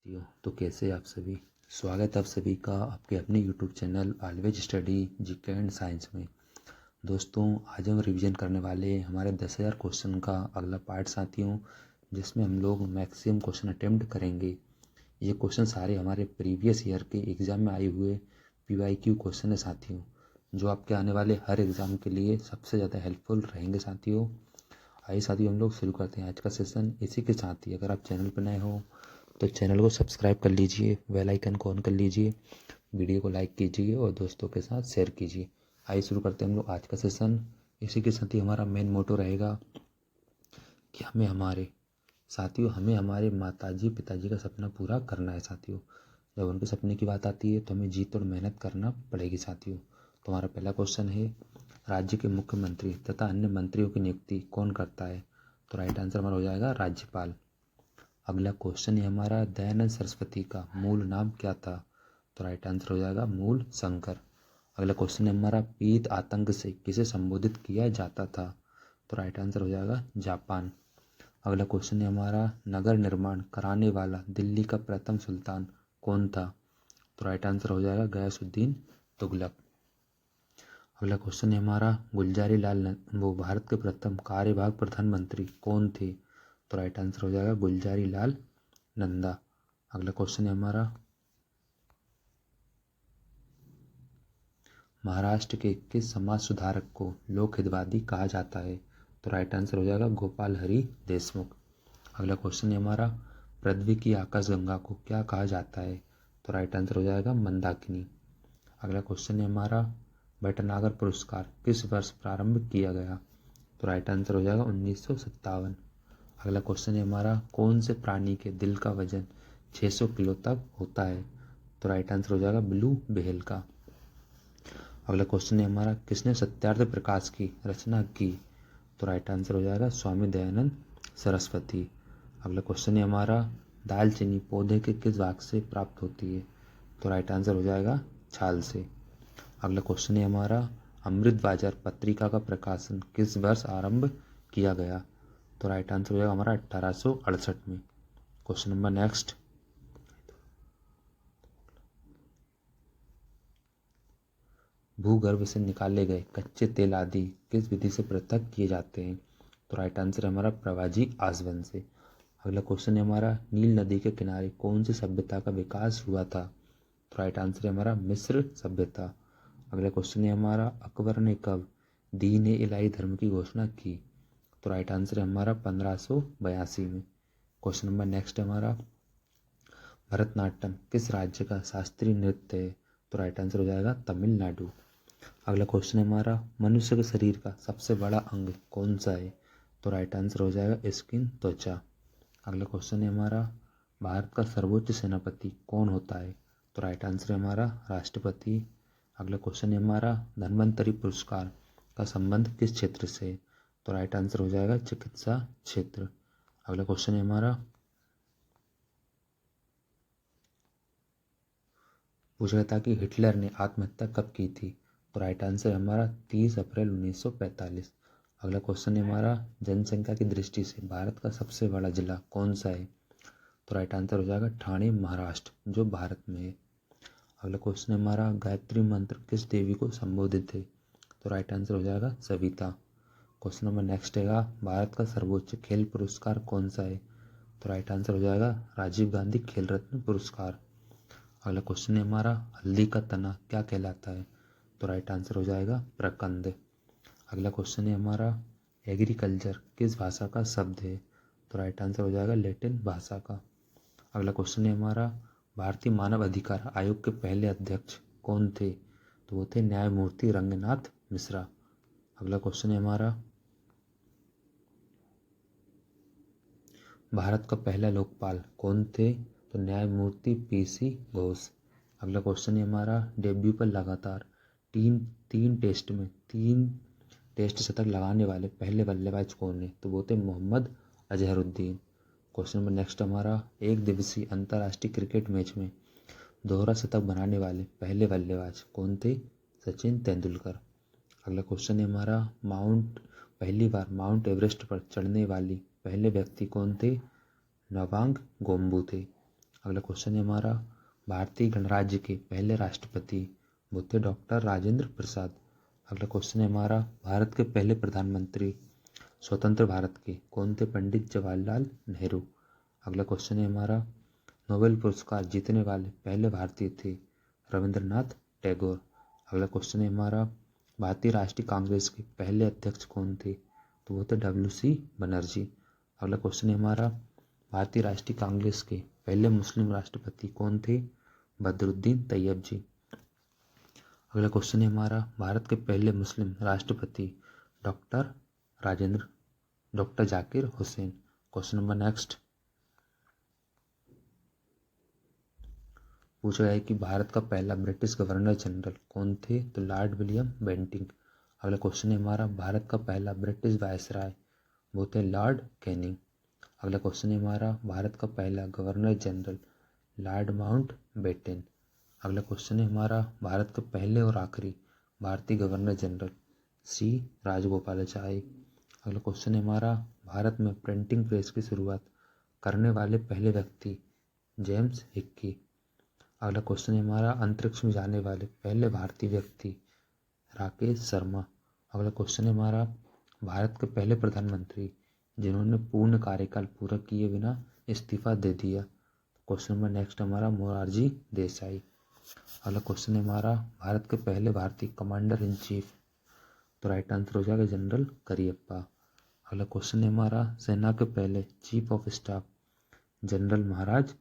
साथियों, तो कैसे आप सभी। स्वागत है आप सभी का आपके अपने YouTube channel always study GK and science में। दोस्तों, आज हम रिवीजन करने वाले हमारे 10,000 क्वेश्चन का अगला पार्ट साथियों, जिसमें हम लोग मैक्सिमम क्वेश्चन अटेम्प्ट करेंगे। ये क्वेश्चन सारे हमारे प्रीवियस ईयर के एग्ज़ाम में आए हुए PYQ क्वेश्चन है साथियों, जो आपके आने वाले हर एग्ज़ाम के लिए सबसे ज़्यादा हेल्पफुल रहेंगे साथियों। आइए साथियों, हम लोग शुरू करते हैं आज का सेशन। इसी के साथ ही अगर आप चैनल पर नए हो तो चैनल को सब्सक्राइब कर लीजिए, बेल आइकन को ऑन कर लीजिए, वीडियो को लाइक कीजिए और दोस्तों के साथ शेयर कीजिए। आइए शुरू करते हैं हम लोग आज का सेशन। इसी के साथ ही हमारा मेन मोटो रहेगा कि हमें हमारे माताजी पिताजी का सपना पूरा करना है साथियों। जब उनके सपने की बात आती है तो हमें जी तोड़ मेहनत करना पड़ेगी साथियों। तो हमारा पहला क्वेश्चन है, राज्य के मुख्यमंत्री तथा अन्य मंत्रियों की नियुक्ति कौन करता है? तो राइट आंसर हमारा हो जाएगा राज्यपाल। अगला क्वेश्चन है हमारा, दयानंद सरस्वती का मूल नाम क्या था? तो राइट आंसर हो जाएगा मूल शंकर। अगला क्वेश्चन है हमारा, पीत आतंक से किसे संबोधित किया जाता था? तो राइट आंसर हो जाएगा जापान। अगला क्वेश्चन है हमारा, नगर निर्माण कराने वाला दिल्ली का प्रथम सुल्तान कौन था? तो राइट आंसर हो जाएगा गयासुद्दीन तुगलक। अगला क्वेश्चन है हमारा, गुलजारी लाल वो भारत के प्रथम कार्यवाहक प्रधानमंत्री कौन थे? तो राइट आंसर हो जाएगा गुलजारी लाल नंदा। अगला क्वेश्चन है हमारा, महाराष्ट्र के किस समाज सुधारक को लोक हितवादी कहा जाता है? तो राइट आंसर हो जाएगा गोपाल हरि देशमुख। अगला क्वेश्चन है हमारा, पृथ्वी की आकाशगंगा को क्या कहा जाता है? तो राइट आंसर हो जाएगा मंदाकिनी। अगला क्वेश्चन है हमारा, भटनागर पुरस्कार किस वर्ष प्रारंभ किया गया? तो राइट आंसर हो जाएगा 1957। अगला क्वेश्चन है हमारा, कौन से प्राणी के दिल का वजन 600 किलो तक होता है? तो राइट आंसर हो जाएगा ब्लू व्हेल का। अगला क्वेश्चन है हमारा, किसने सत्यार्थ प्रकाश की रचना की? तो राइट आंसर हो जाएगा स्वामी दयानंद सरस्वती। अगला क्वेश्चन है हमारा, दालचीनी पौधे के किस भाग से प्राप्त होती है? तो राइट आंसर हो जाएगा छाल से। अगला क्वेश्चन है हमारा, अमृत बाजार पत्रिका का प्रकाशन किस वर्ष आरंभ किया गया? तो राइट आंसर हो जाएगा हमारा 1868 में। क्वेश्चन नंबर नेक्स्ट, भूगर्भ से निकाले गए कच्चे तेल आदि किस विधि से पृथक किए जाते हैं? तो राइट आंसर है हमारा प्रवाजी आसवन से। अगला क्वेश्चन है हमारा, नील नदी के किनारे कौन सी सभ्यता का विकास हुआ था? तो राइट आंसर है हमारा मिस्र सभ्यता। अगला क्वेश्चन है हमारा, अकबर ने कब दीन ए इलाही धर्म की घोषणा की? तो राइट आंसर है हमारा 1582 में। क्वेश्चन नंबर नेक्स्ट है हमारा, भरतनाट्यम किस राज्य का शास्त्रीय नृत्य है? तो राइट आंसर हो जाएगा तमिलनाडु। अगला क्वेश्चन है हमारा, मनुष्य के शरीर का सबसे बड़ा अंग कौन सा है? तो राइट आंसर हो जाएगा स्किन, त्वचा। अगला क्वेश्चन है हमारा, भारत का सर्वोच्च सेनापति कौन होता है? तो राइट आंसर है हमारा राष्ट्रपति। अगला क्वेश्चन है हमारा, धन्वंतरि पुरस्कार का संबंध किस क्षेत्र से है? तो राइट आंसर हो जाएगा चिकित्सा क्षेत्र। अगला क्वेश्चन है हमारा, पूछा गया था कि हिटलर ने आत्महत्या कब की थी? तो राइट आंसर है हमारा 30 अप्रैल 1945। अगला क्वेश्चन है हमारा, जनसंख्या की दृष्टि से भारत का सबसे बड़ा जिला कौन सा है? तो राइट आंसर हो जाएगा ठाणे महाराष्ट्र, जो भारत में है। अगला क्वेश्चन है हमारा, गायत्री मंत्र किस देवी को संबोधित है? तो राइट आंसर हो जाएगा सविता। क्वेश्चन नंबर नेक्स्ट है, भारत का सर्वोच्च खेल पुरस्कार कौन सा है? तो राइट आंसर हो जाएगा राजीव गांधी खेल रत्न पुरस्कार। अगला क्वेश्चन है हमारा, हल्दी का तना क्या कहलाता है? तो राइट आंसर हो जाएगा प्रकंद। अगला क्वेश्चन है हमारा, एग्रीकल्चर किस भाषा का शब्द है? तो राइट आंसर हो जाएगा लैटिन भाषा का। अगला क्वेश्चन है हमारा, भारतीय मानव अधिकार आयोग के पहले अध्यक्ष कौन थे? तो वो थे न्यायमूर्ति रंगनाथ मिश्रा। अगला क्वेश्चन है हमारा, भारत का पहला लोकपाल कौन थे? तो न्यायमूर्ति PC घोष। अगला क्वेश्चन है हमारा, डेब्यू पर लगातार तीन तीन टेस्ट में 3 टेस्ट शतक लगाने वाले पहले बल्लेबाज कौन है? तो वो थे Mohammad Azharuddin. Question number next हमारा, एक दिवसीय अंतर्राष्ट्रीय क्रिकेट मैच में दोहरा शतक बनाने वाले पहले बल्लेबाज कौन थे? सचिन तेंदुलकर। अगला क्वेश्चन है हमारा, पहली बार माउंट एवरेस्ट पर चढ़ने वाली पहले व्यक्ति कौन थे? नवांग गोम्बू थे। अगला क्वेश्चन है हमारा, भारतीय गणराज्य के पहले राष्ट्रपति वो थे डॉक्टर राजेंद्र प्रसाद। अगला क्वेश्चन है हमारा, भारत के पहले प्रधानमंत्री स्वतंत्र भारत के कौन थे? पंडित जवाहरलाल नेहरू। अगला क्वेश्चन है हमारा, नोबेल पुरस्कार जीतने वाले पहले भारतीय थे रविंद्रनाथ टैगोर। अगला क्वेश्चन है हमारा, भारतीय राष्ट्रीय कांग्रेस के पहले अध्यक्ष कौन थे? तो वो थे WC बनर्जी। अगला क्वेश्चन है हमारा, भारतीय राष्ट्रीय कांग्रेस के पहले मुस्लिम राष्ट्रपति कौन थे? बदरुद्दीन तैयब जी। अगला क्वेश्चन है हमारा, भारत के पहले मुस्लिम राष्ट्रपति doctor Zakir Hussain. Question number next पूछा गया है कि भारत का पहला ब्रिटिश गवर्नर जनरल कौन थे? तो लॉर्ड विलियम बेंटिंग। अगला क्वेश्चन है हमारा, भारत का पहला ब्रिटिश वायसराय वो थे लॉर्ड कैनिंग। अगला क्वेश्चन है हमारा, भारत का पहला governor general lord Mountbatten. अगला क्वेश्चन है हमारा, भारत के पहले और आखिरी भारतीय गवर्नर जनरल सी राजगोपालाचारी। अगला क्वेश्चन है हमारा, भारत में प्रिंटिंग प्रेस की शुरुआत करने वाले पहले व्यक्ति जेम्स हिक्की। अगला क्वेश्चन है हमारा, अंतरिक्ष में जाने वाले पहले भारतीय व्यक्ति राकेश शर्मा। अगला क्वेश्चन है हमारा, भारत के पहले प्रधानमंत्री जिन्होंने पूर्ण कार्यकाल पूरा किए बिना इस्तीफा दे दिया। क्वेश्चन नंबर नेक्स्ट हमारा, मोरारजी देसाई। अगला क्वेश्चन है हमारा, भारत के पहले भारतीय कमांडर इन चीफ। तो राइट आंसर हो जाएगा जनरल करियप्पा। अगला क्वेश्चन है हमारा, सेना के पहले chief of staff general Maharaj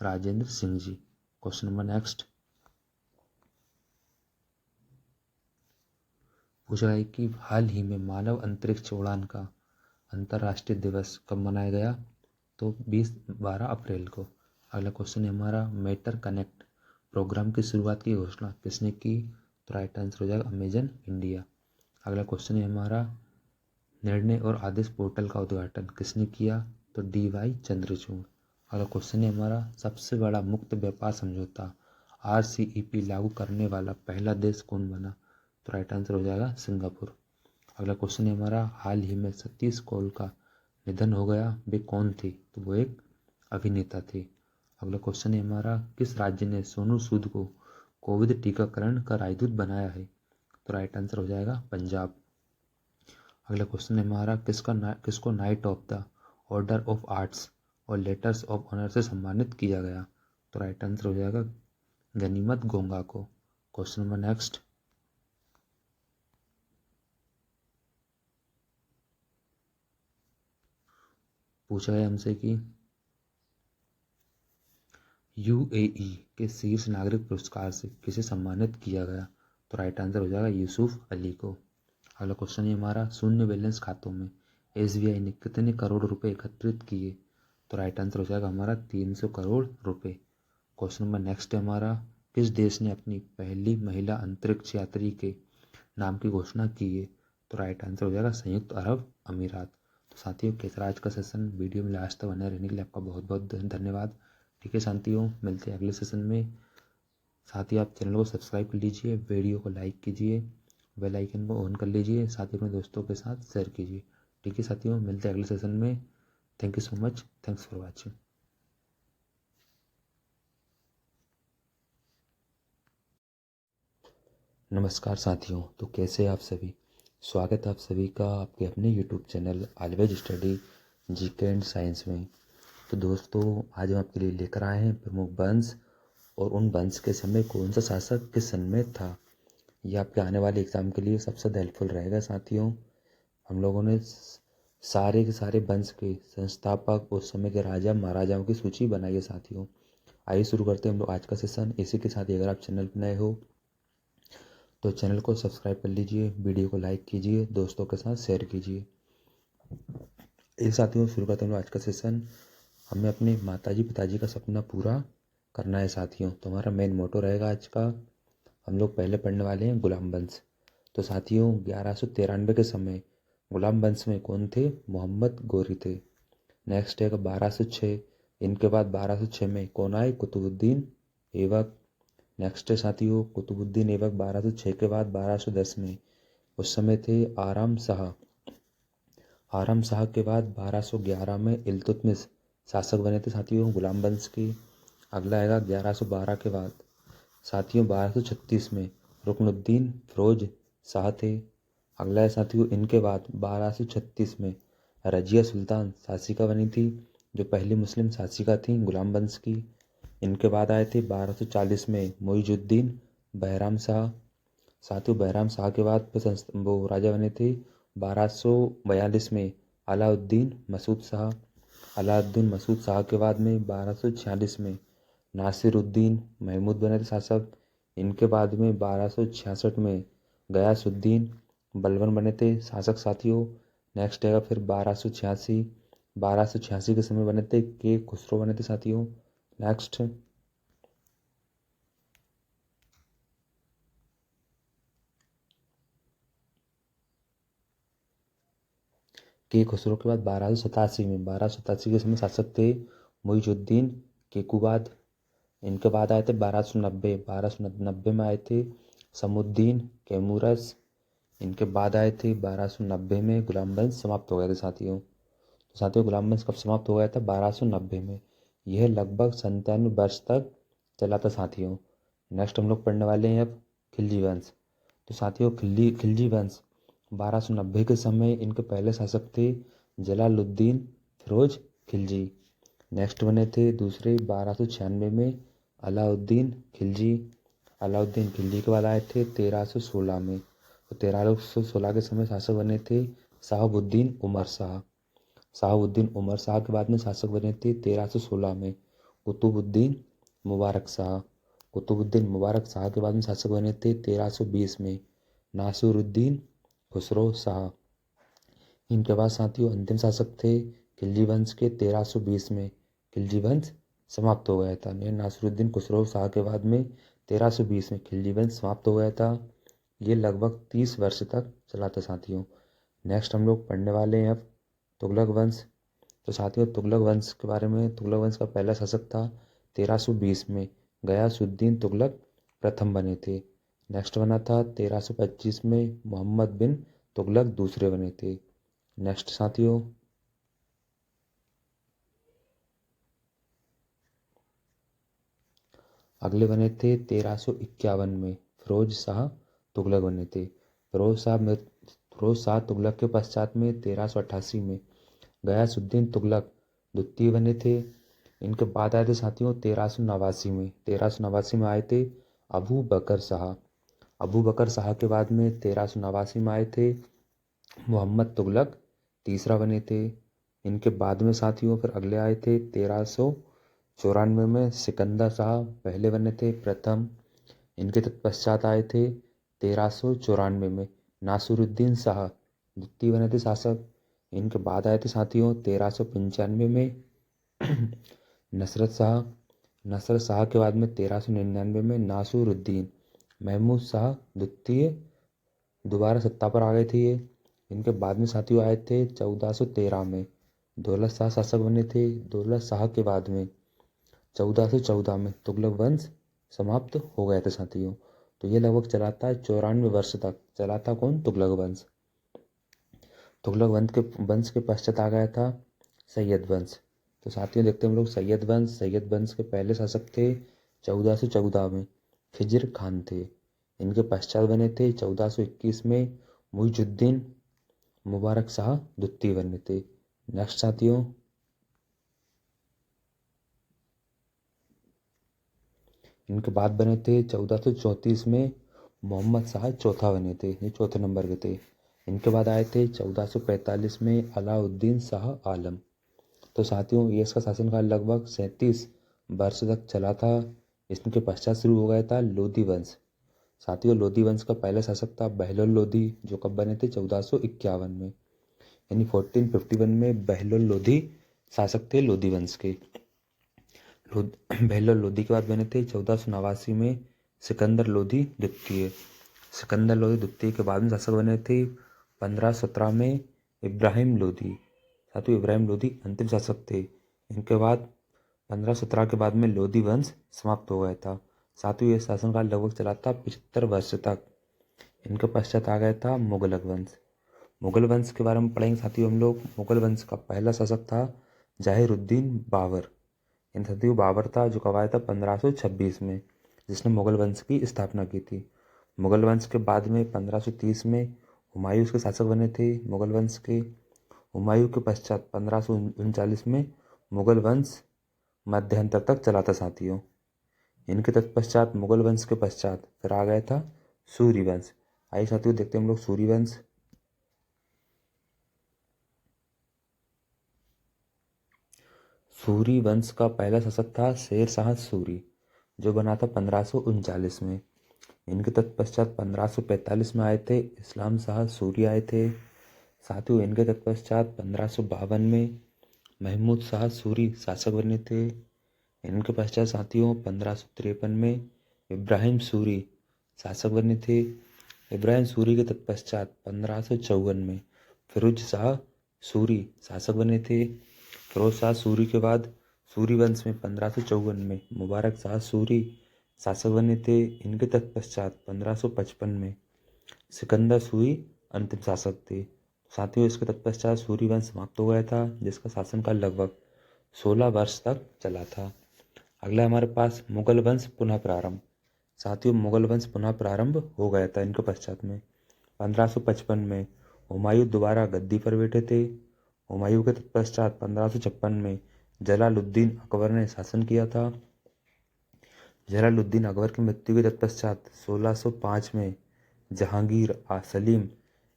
Rajendra Singh ji. Question number next पूछा है कि हाल ही में मानव अंतरिक्ष उड़ान का अंतर्राष्ट्रीय दिवस कब मनाया गया? तो 12 अप्रैल को। अगला क्वेश्चन है हमारा, मेटर कनेक्ट प्रोग्राम की शुरुआत की घोषणा किसने की? तो राइट आंसर हो जाएगा अमेजन इंडिया। अगला क्वेश्चन है हमारा, निर्णय और आदेश पोर्टल का उद्घाटन किसने किया? तो DY चंद्रचूड़। अगला क्वेश्चन है हमारा, सबसे बड़ा मुक्त व्यापार समझौता RCEP लागू करने वाला पहला देश कौन बना? तो राइट आंसर हो जाएगा सिंगापुर। अगला क्वेश्चन है हमारा, हाल ही में सतीश कौल का निधन हो गया, वे कौन थे? तो वो एक अभिनेता थे। अगला क्वेश्चन है हमारा, किस राज्य ने सोनू सूद को कोविड टीकाकरण का राजदूत बनाया है? तो राइट आंसर हो जाएगा पंजाब। अगला क्वेश्चन है हमारा, किसको night of the order of arts और लेटर्स ऑफ ऑनर से सम्मानित किया गया? तो राइट आंसर हो जाएगा गनीमत गोंगा को। क्वेश्चन नंबर नेक्स्ट पूछा है हमसे कि UAE के शीर्ष नागरिक पुरस्कार से किसे सम्मानित किया गया? तो राइट आंसर हो जाएगा यूसुफ अली को। अगला क्वेश्चन है हमारा, शून्य बैलेंस खातों में SBI ने कितने करोड़ रुपए एकत्रित किए? तो राइट आंसर हो जाएगा हमारा 300 करोड़ रुपए। क्वेश्चन नंबर नेक्स्ट है हमारा, किस देश ने अपनी पहली महिला अंतरिक्ष यात्री के नाम की घोषणा की है? तो राइट आंसर हो जाएगा संयुक्त अरब अमीरात। तो साथियों, कैसा आज का सेशन? वीडियो में लास्ट तक बने रहने के लिए आपका बहुत बहुत धन्यवाद। ठीक है साथियों, मिलते हैं अगले सेशन में। साथ ही आप चैनल को सब्सक्राइब कर लीजिए, वीडियो को लाइक कीजिए, बेल आइकन को ऑन कर लीजिए, साथ ही अपने दोस्तों के साथ शेयर कीजिए। ठीक है साथियों, मिलते हैं अगले सेशन में। Thank you so much, thanks for watching. नमस्कार साथियों, तो कैसे आप सभी? स्वागत है आप सभी का आपके अपने YouTube channel always study GK and science में। तो दोस्तों, आज हम आपके लिए लेकर आए हैं प्रमुख वंश और उन वंश के समय कौन सा शासक किस सन में था। ये आपके आने वाले एग्जाम के लिए सबसे हेल्पफुल रहेगा साथियों। हम लोगों ने सारे के सारे वंश के संस्थापक उस समय के राजा महाराजाओं की सूची बनाई है साथियों। आइए शुरू करते हैं हम लोग आज का सेशन। इसी के साथ ही अगर आप चैनल पर नए हो तो चैनल को सब्सक्राइब कर लीजिए, वीडियो को लाइक कीजिए, दोस्तों के साथ शेयर कीजिए। इस साथियों, शुरू करते हैं आज का सेशन। हमें अपने माताजी पिताजी का सपना पूरा करना है साथियों। तो हमारा मेन मोटो रहेगा आज का, हम लोग पहले पढ़ने वाले हैं गुलाम वंश। तो साथियों, 1193 के समय गुलाम वंश में कौन थे? मोहम्मद गोरी थे। नेक्स्ट है 1206, इनके बाद 1206 में कौन आए? कुतुबुद्दीन ऐबक। नेक्स्ट है साथियों, कुतुबुद्दीन ऐबक 1206 के बाद 1210 में उस समय थे आराम शाह। आराम शाह के बाद 1211 में इल्तुतमिश शासक बने थे साथियों गुलाम वंश के। अगला आएगा 1112 के बाद। साथियों 1236 में रुकनुद्दीन फिरोज शाह थे। अगला है साथियों इनके बाद 1236 में रजिया सुल्तान शासिका बनी थी, जो पहली मुस्लिम शासिका थी गुलाम वंश की। इनके बाद आए थे 1240 में मुइजुद्दीन बहराम शाह। साथियों बहराम शाह के बाद फिर वो राजा बने थे 1242 में अलाउद्दीन मसूद शाह। अलाउद्दीन मसूद शाह के बाद में 1246 में नासिरुद्दीन महमूद बने थे शासक। इनके बाद में 1266 में गयासुद्दीन बलबन बने थे शासक। साथियों नेक्स्ट आएगा फिर 1286 के समय बने थे के खुसरो बने थे साथियों। नेक्स्ट के खुसरो के बाद 1287 के समय शासक थे मुइजुद्दीन केकुबाद। इनके बाद आए थे 1290 में आए थे समुद्दीन कैमूरस। इनके बाद आए थे 1290 में गुलाम वंश समाप्त हो गए थे साथियों। तो साथियों गुलाम वंश कब समाप्त हो गया था? 1290 में। यह लगभग 97 वर्ष तक चला था साथियों। नेक्स्ट हम लोग पढ़ने वाले हैं अब खिलजी वंश। तो साथियों खिलजी वंश 1290 के समय इनके पहले शासक थे जलालुद्दीन फिरोज खिलजी। नेक्स्ट बने थे दूसरे 1296 में अलाउद्दीन खिलजी। अलाउद्दीन खिलजी के बाद आए थे 1316 में। तो 1316 के समय शासक बने थे शहाबुद्दीन उमर शाह। शहाबुद्दीन उमर शाह के बाद में शासक बने थे 1316 में कुतुबुद्दीन मुबारक शाह। कुतुबुद्दीन मुबारक शाह के बाद में शासक बने थे 1320 में नासिरुद्दीन खुसरो शाह। इनके बाद साथियों अंतिम शासक थे खिलजी वंश के 1320 में। खिलजी वंश समाप्त हो गया था। नासिरुद्दीन खुसरो शाह के बाद में 1320 में खिलजी वंश समाप्त हो गया था। ये लगभग 30 वर्ष तक चला था साथियों। नेक्स्ट हम लोग पढ़ने वाले हैं अब तुगलक वंश। तो साथियों तुगलक वंश के बारे में, तुगलक वंश का पहला शासक था 1320 में गयासुद्दीन तुगलक प्रथम बने थे। नेक्स्ट बना था 1325 में मोहम्मद बिन तुगलक दूसरे बने थे। नेक्स्ट साथियों अगले बने थे 1351 में फिरोज शाह तुगलक बने थे। फिरोज शाह तुगलक के पश्चात में 1388 में गयासुद्दीन तुगलक द्वितीय बने थे। इनके बाद आए थे साथियों 1389 में आए थे अबू बकर शाह। अबू बकर शाह के बाद में 1389 में आए थे मोहम्मद तुगलक तीसरा बने थे। इनके बाद में साथियों फिर अगले आए थे 1394 में सिकंदर शाह पहले बने थे प्रथम। इनके तत्पश्चात आए थे 1394 में नासिरुद्दीन शाह द्वितीय बने थे शासक। इनके बाद आए थे साथियों 1395 में नसरत शाह के बाद में 1399 में नासिरुद्दीन महमूद शाह द्वितीय दोबारा सत्ता पर आ गए थे ये। इनके बाद में साथियों आए थे 1413 में दौलत शाह शासक बने थे। दौलत शाह के बाद में 1414 में तुगलक वंश समाप्त हो गया था साथियों। तो ये लगभग चला था 94 वर्ष तक चला था कौन? तुगलक वंश। तुगलक वंश के पश्चात आ गया था सैयद वंश। तो साथियों देखते हैं हम लोग सैयद वंश के पहले शासक थे 1414 में खिज्र खान थे। इनके पश्चात बने थे 1421 में मुइजुद्दीन मुबारक शाह द्वितीय बने थे। नेक्स्ट साथियों इनके बाद बने थे 1434 में मोहम्मद शाह चौथा बने थे, ये चौथे नंबर के थे। इनके बाद आए थे 1445 में अलाउद्दीन शाह आलम। तो साथियों ये इसका शासनकाल लगभग 37 वर्ष तक चला था। इसके पश्चात शुरू हो गया था लोधी वंश। साथियों लोधी वंश का पहला शासक था बहलोल लोधी, जो कब बने थे 1451 में, यानी 1451 में बहलोल लोधी शासक थे लोधी वंश के। बहलोल लोधी के बाद बने थे 1489 में सिकंदर लोधी द्वितीय। सिकंदर लोधी द्वितीय के बाद में शासक बने थे 1517 में इब्राहिम लोधी। साथियों इब्राहिम लोधी अंतिम शासक थे। इनके बाद 1517 के बाद में लोधी वंश समाप्त हो गया था। साथियों ये शासनकाल लगभग चला था 75 वर्ष तक। इनके पश्चात आ गया था मुगलक वंश। मुगल वंश के बारे में पढ़ेंगे साथियों हम लोग। मुगल वंश का पहला शासक था जाहिरुद्दीन बाबर। इन साथियों बाबर था जो कब आया था 1526 में, जिसने मुगल वंश की स्थापना की थी। मुगल वंश के बाद में 1530 में हुमायूं के शासक बने थे मुगल वंश के। हुमायूं के पश्चात 1539 में मुगल वंश मध्यांतर तक चला था साथियों। इनके तत्पश्चात मुगल वंश के पश्चात फिर आ गया था सूर्यवंश। आइए साथियों देखते हैं हम लोग सूर्यवंश। सूर्यवंश का पहला शासक था शेर शाह सूरी, जो बना था 1539 में। इनके तत्पश्चात 1545 में आए थे इस्लाम शाह सूरी आए थे। साथियों इनके तत्पश्चात 1552 में महमूद शाह सूरी शासक बने थे। इनके पश्चात साथियों 1553 में इब्राहिम सूरी शासक बने थे। इब्राहिम सूरी के तत्पश्चात 1554 में फिरोज शाह सूरी शासक बने थे। फिरोज शाह सूरी के बाद सूरी वंश में 1554 में मुबारक शाह सूरी शासक बने थे। इनके तत्पश्चात 1555 में सिकंदर सूरी अंतिम शासक थे। साथियों इसके तत्पश्चात सूरी वंश समाप्त हो गया था, जिसका शासनकाल लगभग 16 वर्ष तक चला था। अगला हमारे पास मुगल वंश पुनः प्रारंभ। साथियों मुगल वंश पुनः प्रारंभ हो गया था इनके पश्चात में 1555 में हुमायूं दोबारा गद्दी पर बैठे थे। हुमायूं के तत्पश्चात 1556 में जलालुद्दीन अकबर ने शासन किया था। जलालुद्दीन अकबर की मृत्यु के तत्पश्चात 1605 में जहांगीर सलीम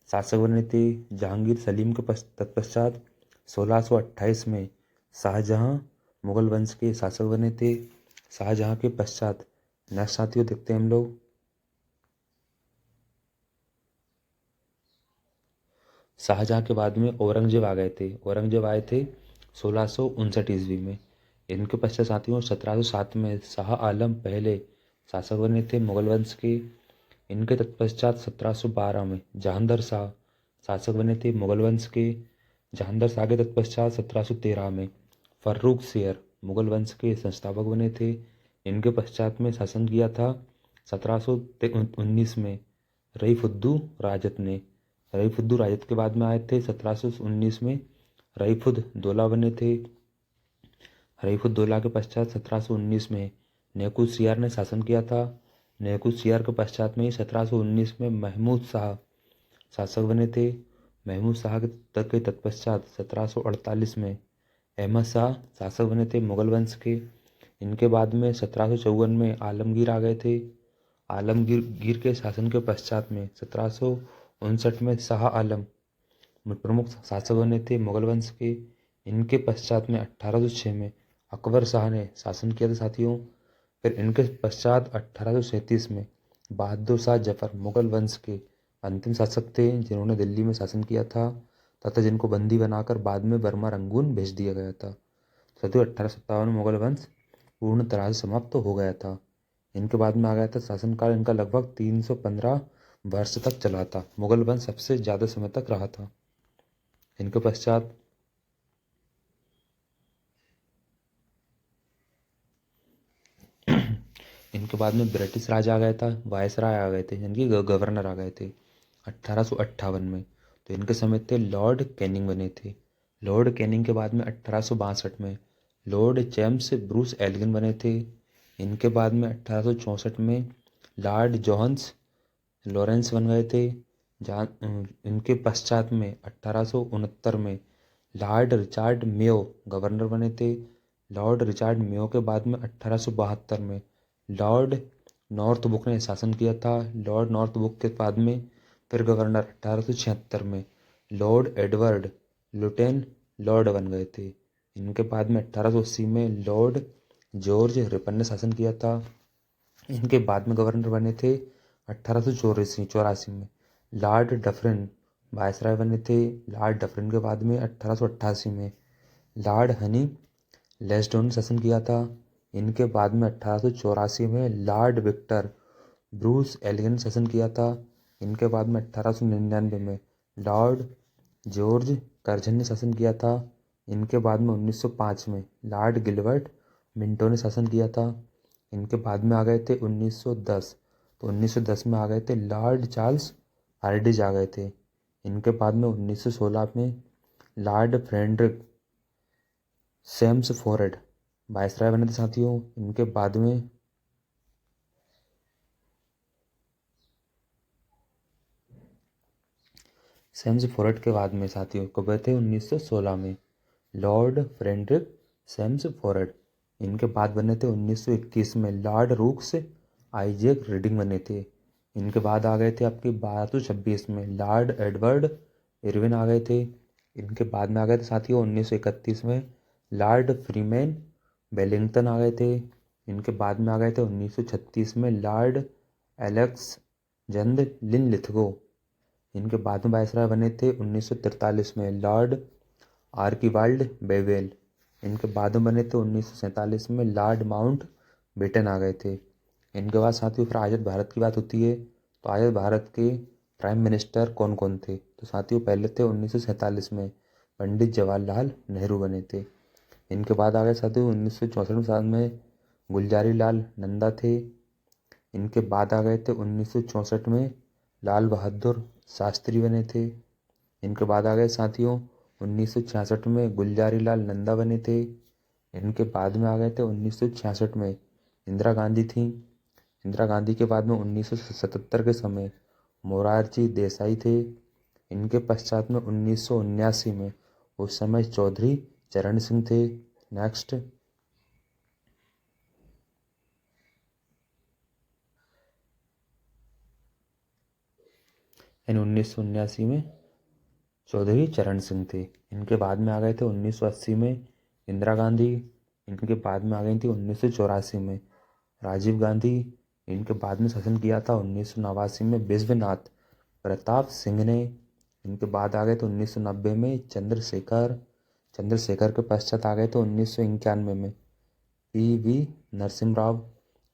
शासक बने थे। जहांगीर सलीम के तत्पश्चात 1628 में शाहजहां मुगल वंश के शासक बने थे। शाहजहां के पश्चात नेक्स्ट साथियों देखते हैं हम लोग शाहजहां के बाद में औरंगजेब आ गए थे। औरंगजेब आए थे 1659 ईस्वी में। इनके पश्चात साथियों 1707 में शाह आलम पहले शासक बने थे मुगल वंश के। इनके तत्पश्चात 1712 में जहांदर शाह शासक बने थे मुगल वंश के। जहांदर शाह के तत्पश्चात 1713 में फर्रुख शेर मुगल वंश के संस्थापक बने थे। इनके पश्चात में शासन किया था 1719 में रईफुद्दू राजत ने। रईफुद्दू राजत के बाद में आए थे 1719 में रईफुद दौला बने थे। रईफुद दौला के पश्चात 1719 में नेकुद सियार ने शासन किया था। नेकुद सियार के पश्चात में ही 1719 में महमूद शाह शासक बने थे। महमूद शाह के तत्पश्चात 1748 में अहमद शाह शासक बने थे मुगल वंश के। इनके बाद में 1754 में आलमगीर आ गए थे। आलमगीर के शासन के पश्चात में 1759 में शाह आलम प्रमुख शासक बने थे मुगल वंश के। इनके पश्चात में 1806 में अकबर शाह ने शासन किया था साथियों। फिर इनके पश्चात 1837 में बहादुर शाह जफर मुगल वंश के अंतिम शासक थे, जिन्होंने दिल्ली में शासन किया था तथा जिनको बंदी बनाकर बाद में बर्मा रंगून भेज दिया गया था। साथियों 1857 में मुगल वंश पूर्ण तरह से समाप्त हो गया था। इनके बाद में आ गया था शासनकाल इनका लगभग 315 वर्ष तक चला था। मुगल वंश सबसे ज़्यादा समय तक रहा था। इनके पश्चात इनके बाद में ब्रिटिश राज आ गया था, वायसराय आ गए थे, यानी कि गवर्नर आ गए थे 1858 में। तो इनके समय थे लॉर्ड कैनिंग बने थे। लॉर्ड कैनिंग के बाद में 1862 में लॉर्ड जेम्स ब्रूस एल्गिन बने थे। इनके बाद में 1864 में लॉर्ड जोहन्स लॉरेंस बन गए थे। जहाँ इनके पश्चात में 1869 में लॉर्ड रिचर्ड मेयो गवर्नर बने थे। लॉर्ड रिचर्ड मेयो के बाद में 1872 में लॉर्ड नॉर्थबुक ने शासन किया था। लॉर्ड नॉर्थबुक के बाद में फिर गवर्नर 1876 में लॉर्ड एडवर्ड लुटेन लॉर्ड बन गए थे। इनके बाद में 1880 में लॉर्ड जॉर्ज रिपन ने शासन किया था। इनके बाद में गवर्नर बने थे 1884 में लॉर्ड डफरिन वायसराय बने थे। लॉर्ड डफरिन के बाद में 1888 में लॉर्ड हनी लेस्डोन ने शासन किया था। इनके बाद में 1884 में लॉर्ड विक्टर ब्रूस एलिगन ने शासन किया था। इनके बाद में 1899 में लॉर्ड जॉर्ज कर्जन ने शासन किया था। इनके बाद में 1905 में लॉर्ड गिलबर्ट मिंटो ने शासन किया था। इनके बाद में आ गए थे 1910। तो 1910 में आ गए थे लॉर्ड चार्ल्स हार्डिंज आ गए थे। इनके बाद में 1916 में लॉर्ड फ्रेडरिक सेम्सफोर्ड वायसराय बने थे साथियों। इनके बाद में सेम्सफोर्ड के बाद में साथियों कब हुए थे? 1916 में लॉर्ड फ्रेडरिक सेम्सफोर्ड। इनके बाद बने थे 1921 में लॉर्ड रूक्स आइजैक रीडिंग बने थे। इनके बाद आ गए थे आपके 1226 में लॉर्ड एडवर्ड इरविन आ गए थे। इनके बाद में आ गए थे साथियों 1931 में लॉर्ड फ्रीमैन वेलिंगटन आ गए थे। इनके बाद में आ गए थे 1936 में लॉर्ड एलेक्जेंडर लिनलिथगो। इनके बाद में वायसराय बने थे 1943 में लॉर्ड आर्किबाल्ड बेवेल। इनके बाद में बने थे 1947 में लॉर्ड माउंट बेटन आ गए थे। इनके बाद साथियों फिर आज़ाद भारत की बात होती है तो आज़ाद भारत के प्राइम मिनिस्टर कौन कौन थे? तो साथियों पहले थे 1947 में पंडित जवाहरलाल नेहरू बने थे। इनके बाद आ गए साथियों 1964 साल में गुलजारी लाल नंदा थे। इनके बाद आ गए थे 1964 में लाल बहादुर शास्त्री बने थे। इनके बाद आ गए साथियों 1966 में गुलजारी लाल नंदा बने थे। इनके बाद में आ गए थे 1966 में इंदिरा गांधी थी। इंदिरा गांधी के बाद में 1977 के समय मोरारजी देसाई थे। इनके पश्चात में 1979 में उस समय चौधरी चरण सिंह थे। नेक्स्ट इन 1979 में चौधरी चरण सिंह थे। इनके बाद में आ गए थे 1980 में इंदिरा गांधी। इनके बाद में आ गई थी 1984 में राजीव गांधी। इनके बाद में शासन किया था 1989 में विश्वनाथ प्रताप सिंह ने। इनके बाद आ गए थे 1990 में चंद्रशेखर। चंद्रशेखर के पश्चात आ गए थे 1991 में PV नरसिम्हा राव।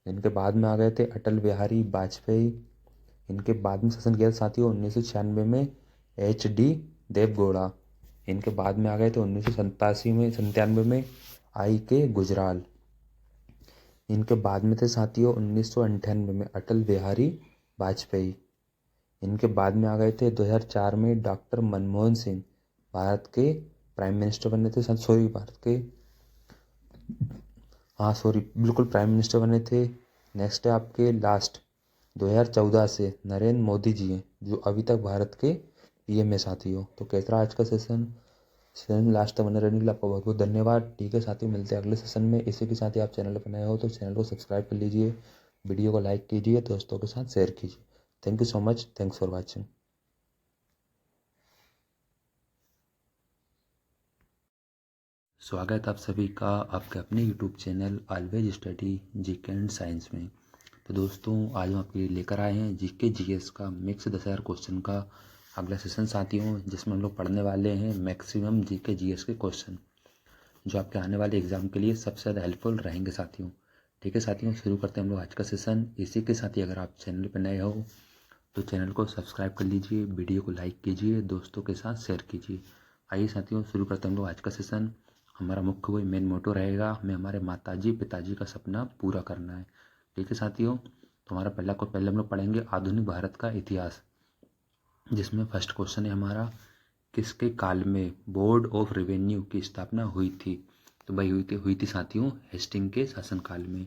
इनके बाद में आ गए थे अटल बिहारी वाजपेयी। इनके बाद में शासन किया था साथियों 1996 में HD देवगौड़ा। इनके बाद में आ गए थे 1997 में IK गुजराल। इनके बाद में थे साथियों 1998 में अटल बिहारी वाजपेयी। इनके बाद में आ गए थे 2004 में डॉक्टर मनमोहन सिंह भारत के प्राइम मिनिस्टर बने थे। सॉरी भारत के बिल्कुल प्राइम मिनिस्टर बने थे। नेक्स्ट है आपके लास्ट 2014 से नरेंद्र मोदी जी हैं जो अभी तक भारत के PM है साथियों। तो कैसा आज का सेशन लास्ट तक बने रहने के लिए आपका बहुत बहुत धन्यवाद। ठीक है साथियों, मिलते हैं अगले सेशन में। इसी के साथ ही आप चैनल पर नए हो तो चैनल को सब्सक्राइब कर लीजिए, वीडियो को लाइक कीजिए, दोस्तों के साथ शेयर कीजिए। Thank you so much. Thanks for watching. स्वागत आप सभी का आपके अपने YouTube channel always study GK and science में। तो दोस्तों आज हम आपके लिए लेकर आए हैं GK GS का मिक्स 10,000 क्वेश्चन का अगला सेशन साथियों, जिसमें हम लोग पढ़ने वाले हैं मैक्सिमम GK GS के क्वेश्चन जो आपके आने वाले एग्जाम के लिए सबसे ज़्यादा हेल्पफुल रहेंगे साथियों। ठीक है साथियों, शुरू करते हैं हम लोग आज का सेशन। इसी के साथ ही अगर आप चैनल पर नए हो तो चैनल को सब्सक्राइब कर लीजिए, वीडियो को लाइक कीजिए, दोस्तों के साथ शेयर कीजिए। आइए साथियों शुरू करते हैं हम लोग आज का सेशन। हमारा मुख्य वही मेन मोटो रहेगा, हमें हमारे माताजी पिताजी का सपना पूरा करना है। ठीक है साथियों, तो हमारा पहले हम लोग पढ़ेंगे आधुनिक भारत का इतिहास, जिसमें फर्स्ट क्वेश्चन है हमारा किसके काल में बोर्ड ऑफ रेवेन्यू की स्थापना हुई थी? तो भाई हुई थी साथियों हेस्टिंग के शासनकाल में।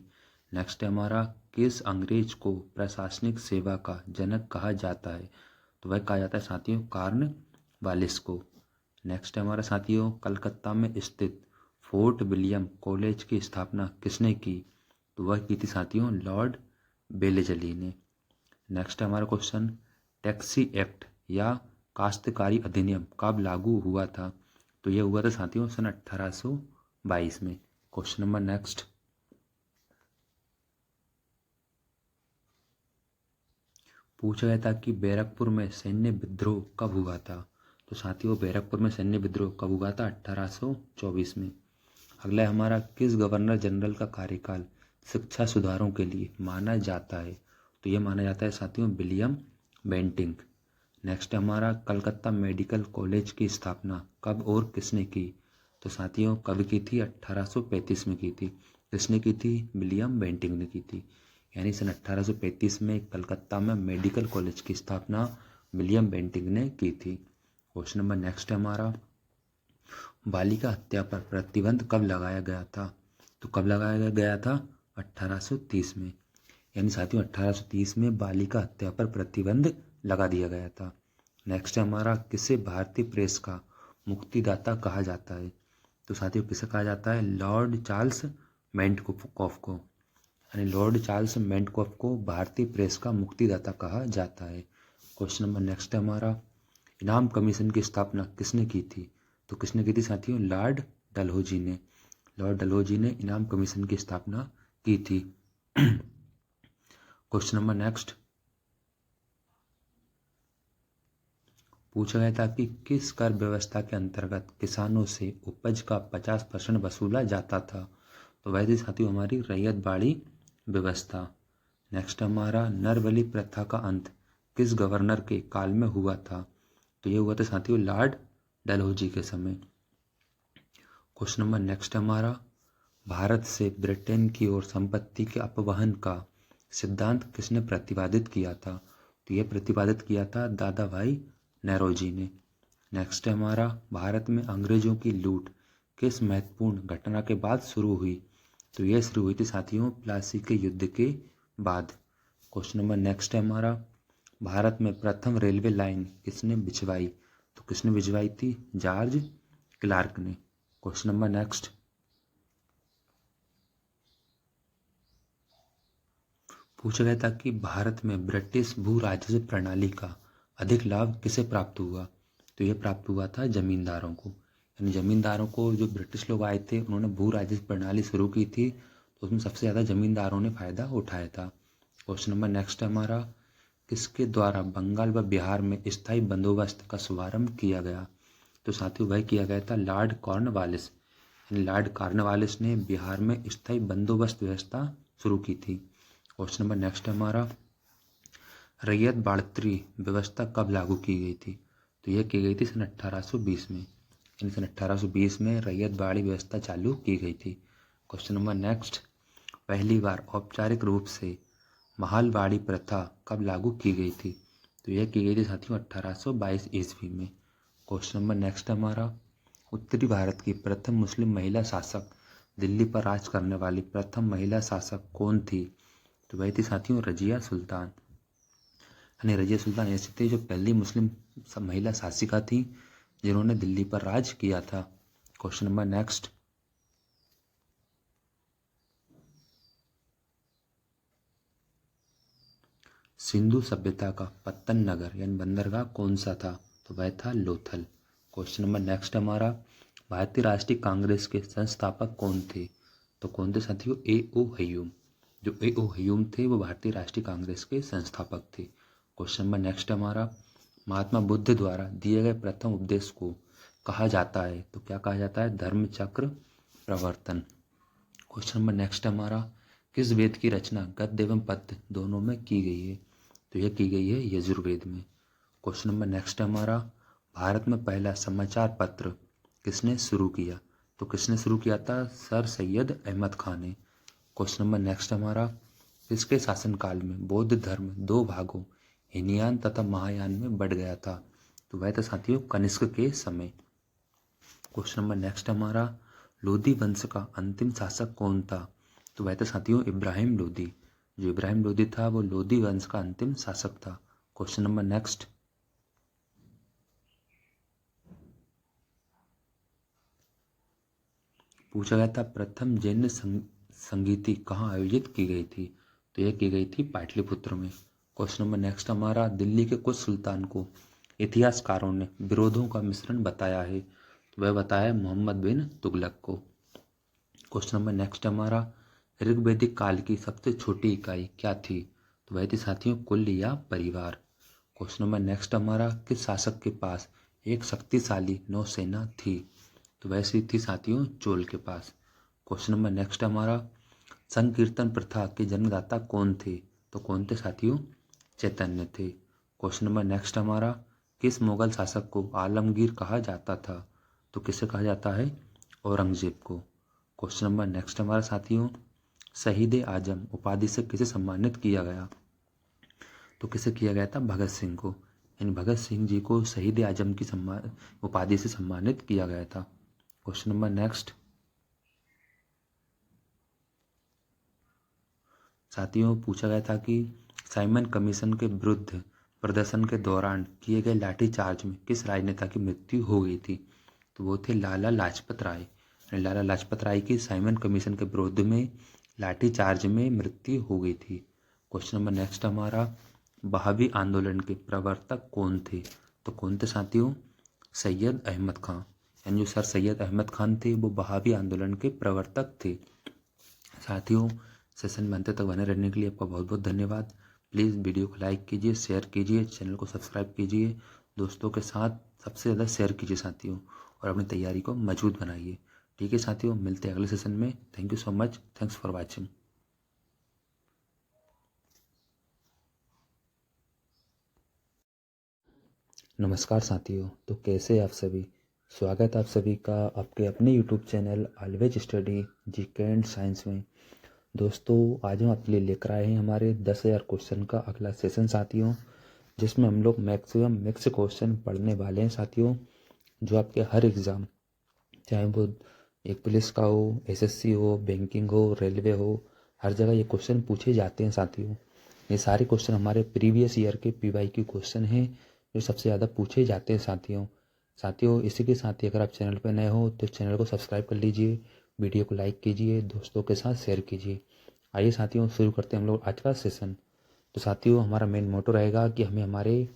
नेक्स्ट है हमारा किस अंग्रेज को प्रशासनिक सेवा का जनक कहा जाता है? तो वह कहा जाता है साथियों कॉर्नवालिस को। नेक्स्ट है हमारा साथियों कलकत्ता में स्थित फोर्ट विलियम कॉलेज की स्थापना किसने की? तो वह की थी साथियों लॉर्ड बेलेजली ने। नेक्स्ट है हमारा क्वेश्चन टैक्सी एक्ट या काश्तकारी अधिनियम कब लागू हुआ था? तो यह हुआ था साथियों सन 1822 में। क्वेश्चन नंबर नेक्स्ट पूछा गया था कि बैरकपुर में सैन्य विद्रोह कब हुआ था? तो साथियों बैरकपुर में सैन्य विद्रोह कब हुआ था? 1824 में। अगला है हमारा किस गवर्नर जनरल का कार्यकाल शिक्षा सुधारों के लिए माना जाता है? तो यह माना जाता है साथियों विलियम बेंटिंक। नेक्स्ट है हमारा कलकत्ता मेडिकल कॉलेज की स्थापना कब और किसने की? तो साथियों कब की थी? 1835 में की थी। किसने की थी? विलियम बेंटिंक ने की थी। यानी सन 1835 में कलकत्ता में मेडिकल कॉलेज की स्थापना विलियम बेंटिंक ने की थी। क्वेश्चन नंबर नेक्स्ट है हमारा बालिका हत्या पर प्रतिबंध कब लगाया गया था? तो कब लगाया गया था? 1830 में। यानी साथियों 1830 में बालिका हत्या पर प्रतिबंध लगा दिया गया था। नेक्स्ट है हमारा, किसे भारतीय प्रेस का मुक्तिदाता कहा जाता है? तो साथियों किसे कहा जाता है? लॉर्ड चार्ल्स मेंटकॉफ को। यानी लॉर्ड चार्ल्स मेंटकॉफ को भारतीय प्रेस का मुक्तिदाता कहा जाता है। क्वेश्चन नंबर नेक्स्ट है हमारा, इनाम कमीशन की स्थापना किसने की थी? तो किसने की थी साथियों? लॉर्ड डलहौजी ने। लॉर्ड डलहौजी ने इनाम कमीशन की स्थापना की थी। क्वेश्चन नंबर नेक्स्ट, पूछा गया था कि किस कर व्यवस्था के अंतर्गत किसानों से उपज का 50% वसूला जाता था? तो वह थी साथियों हमारी रैयत बाड़ी व्यवस्था। नेक्स्ट हमारा, नरबली प्रथा का अंत किस गवर्नर के काल में हुआ था? तो ये हुआ था साथियों लॉर्ड डलहौजी के समय। क्वेश्चन नंबर नेक्स्ट हमारा, भारत से ब्रिटेन की ओर संपत्ति के अपवहन का सिद्धांत किसने प्रतिपादित किया था? तो ये प्रतिपादित किया था दादा भाई नेरोजी ने। नेक्स्ट है हमारा, भारत में अंग्रेजों की लूट किस महत्वपूर्ण घटना के बाद शुरू हुई? तो यह शुरू हुई थी साथियों प्लासी के युद्ध के बाद। क्वेश्चन नंबर नेक्स्ट है हमारा, भारत में प्रथम रेलवे लाइन किसने बिछवाई? तो किसने बिछवाई थी? जॉर्ज क्लार्क ने। क्वेश्चन नंबर नेक्स्ट, पूछा गया था कि भारत में ब्रिटिश भू राजस्व प्रणाली का अधिक लाभ किसे प्राप्त हुआ? तो ये प्राप्त हुआ था जमींदारों को। यानी जमींदारों को, जो ब्रिटिश लोग आए थे उन्होंने भू राजस्व प्रणाली शुरू की थी, तो उसमें सबसे ज़्यादा जमींदारों ने फायदा उठाया था। क्वेश्चन नंबर नेक्स्ट है हमारा, किसके द्वारा बंगाल व बिहार में स्थायी बंदोबस्त का शुभारंभ किया गया? तो साथियों वह किया गया था लॉर्ड कॉर्नवालिस। लॉर्ड कॉर्नवालिस ने बिहार में स्थायी बंदोबस्त व्यवस्था शुरू की थी। क्वेश्चन नंबर नेक्स्ट है हमारा, रैयत बाड़ती व्यवस्था कब लागू की गई थी? तो यह की गई थी सन 1820 में। यानी सन 1820 में रैयत बाड़ी व्यवस्था चालू की गई थी। क्वेश्चन नंबर नेक्स्ट, पहली बार औपचारिक रूप से महालवाड़ी प्रथा कब लागू की गई थी? तो यह की गई थी साथियों 1822 ईस्वी में। क्वेश्चन नंबर नेक्स्ट हमारा, उत्तरी भारत की प्रथम मुस्लिम महिला शासक, दिल्ली पर राज करने वाली प्रथम महिला शासक कौन थी? तो वही थी साथियों रजिया सुल्तान। यानी रजिया सुल्तान ऐसी थी जो पहली मुस्लिम महिला शासिका थी जिन्होंने दिल्ली पर राज किया था। क्वेश्चन नंबर नेक्स्ट, सिंधु सभ्यता का पत्तन नगर यानी बंदरगाह कौन सा था? तो वह था लोथल। क्वेश्चन नंबर नेक्स्ट हमारा, भारतीय राष्ट्रीय कांग्रेस के संस्थापक कौन थे? तो कौन थे साथियों? A.O. हयूम। जो A.O. हयूम थे वो भारतीय राष्ट्रीय कांग्रेस के संस्थापक थे। क्वेश्चन नंबर नेक्स्ट हमारा, महात्मा बुद्ध द्वारा दिए गए प्रथम उपदेश को कहा जाता है? तो क्या कहा जाता है? धर्म चक्र प्रवर्तन। क्वेश्चन नंबर नेक्स्ट हमारा, किस वेद की रचना गद्य एवं पद्य दोनों में की गई है? तो यह की गई है यजुर्वेद में। क्वेश्चन नंबर नेक्स्ट हमारा, भारत में पहला समाचार पत्र किसने शुरू किया? तो किसने शुरू किया था? सर सैयद अहमद खान ने। क्वेश्चन नंबर नेक्स्ट हमारा, किसके शासनकाल में बौद्ध धर्म दो भागों हीनयान तथा महायान में बढ़ गया था? तो वह था साथियों कनिष्क के समय। क्वेश्चन नंबर नेक्स्ट हमारा, लोधी वंश का अंतिम शासक कौन था? तो वह था साथियों इब्राहिम लोधी। जो इब्राहिम लोधी था वो लोधी वंश का अंतिम शासक था। क्वेश्चन नंबर नेक्स्ट, पूछा गया था प्रथम जैन संगीति कहाँ आयोजित की गई थी? तो यह की गई थी पाटलिपुत्र में। क्वेश्चन नंबर नेक्स्ट हमारा, दिल्ली के कुछ सुल्तान को इतिहासकारों ने विरोधों का मिश्रण बताया है? तो वह बताया मोहम्मद बिन तुगलक को। क्वेश्चन नंबर नेक्स्ट हमारा, ऋग्वैदिक काल की सबसे छोटी इकाई क्या थी? तो वह थी साथियों कुल या परिवार। क्वेश्चन नंबर नेक्स्ट हमारा, किस शासक के पास एक शक्तिशाली नौसेना थी? तो वैसी थी साथियों चोल के पास। क्वेश्चन नंबर नेक्स्ट हमारा, संकीर्तन प्रथा के जन्मदाता कौन थे? तो कौन थे साथियों? चैतन्य थे। क्वेश्चन नंबर नेक्स्ट हमारा, किस मुगल शासक को आलमगीर कहा जाता था? तो किसे कहा जाता है? औरंगजेब को। क्वेश्चन नंबर नेक्स्ट हमारा साथियों, शहीद आजम उपाधि से किसे सम्मानित किया गया? तो किसे किया गया था? भगत सिंह को। यानी भगत सिंह जी को शहीद आजम की उपाधि से सम्मानित किया गया था। क्वेश्चन नंबर नेक्स्ट, साथियों पूछा गया था कि साइमन कमीशन के विरुद्ध प्रदर्शन के दौरान किए गए लाठीचार्ज में किस राजनेता की मृत्यु हो गई थी। तो वो थे लाला लाजपत राय। लाला लाजपत राय की साइमन कमीशन के विरोध में लाठीचार्ज में मृत्यु हो गई थी। क्वेश्चन नंबर नेक्स्ट हमारा, बहावी आंदोलन के प्रवर्तक कौन थे। तो कौन थे साथियों, सैयद अहमद खान। यानी जो सर सैयद अहमद खान थे वो बहावी आंदोलन के प्रवर्तक थे। साथियों सेशन में अंत तक बने रहने के लिए आपका बहुत बहुत धन्यवाद। प्लीज़ वीडियो को लाइक कीजिए, शेयर कीजिए, चैनल को सब्सक्राइब कीजिए, दोस्तों के साथ सबसे ज़्यादा शेयर कीजिए साथियों, और अपनी तैयारी को मजबूत बनाइए। ठीक है साथियों, मिलते हैं अगले सेशन में। Thank you so much, thanks for watching. नमस्कार साथियों, तो कैसे आप सभी। स्वागत है आप सभी का आपके अपने YouTube channel always study GK and science में। दोस्तों आज हम आपके लिए लेकर आए हैं हमारे 10,000 क्वेश्चन का अगला सेशन साथियों, जिसमें हम लोग मैक्सिमम मिक्स क्वेश्चन पढ़ने वाले हैं साथियों, जो आपके हर एग्ज़ाम, चाहे वो एक पुलिस का हो, एसएससी हो, बैंकिंग हो, रेलवे हो, हर जगह ये क्वेश्चन पूछे जाते हैं साथियों। ये सारे क्वेश्चन हमारे प्रीवियस ईयर के पीवाईक्यू क्वेश्चन हैं जो सबसे ज़्यादा पूछे जाते हैं साथियों। इसी के साथ ही अगर आप चैनल पर नए हो तो चैनल को सब्सक्राइब कर लीजिए, वीडियो को लाइक कीजिए, दोस्तों के साथ शेयर कीजिए। आइए साथियों शुरू करते हैं हम लोग आज का सेशन। तो साथियों हमारा मेन मोटो रहेगा कि हमें हमारे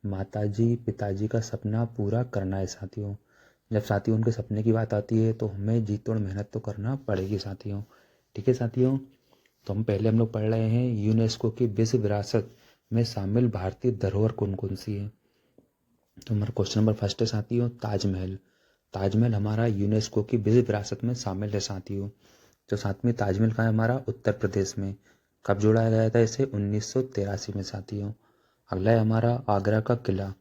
माताजी पिताजी का सपना पूरा करना है साथियों। जब साथियों उनके सपने की बात आती है तो हमें जी तोड़ मेहनत तो करना पड़ेगी साथियों। ठीक है साथियों, तो हम लोग पढ़ रहे हैं यूनेस्को की विश्व विरासत में शामिल भारतीय धरोहर कौन कौन सी है। तो हमारा क्वेश्चन नंबर फर्स्ट है साथियों, ताजमहल। ताजमहल हमारा यूनेस्को की विश्व विरासत में शामिल है साथियों। तो साथ में ताजमहल कहाँ है हमारा, उत्तर प्रदेश में। कब जोड़ा गया था इसे, 1983 में साथियों। अगला है हमारा आगरा का किला।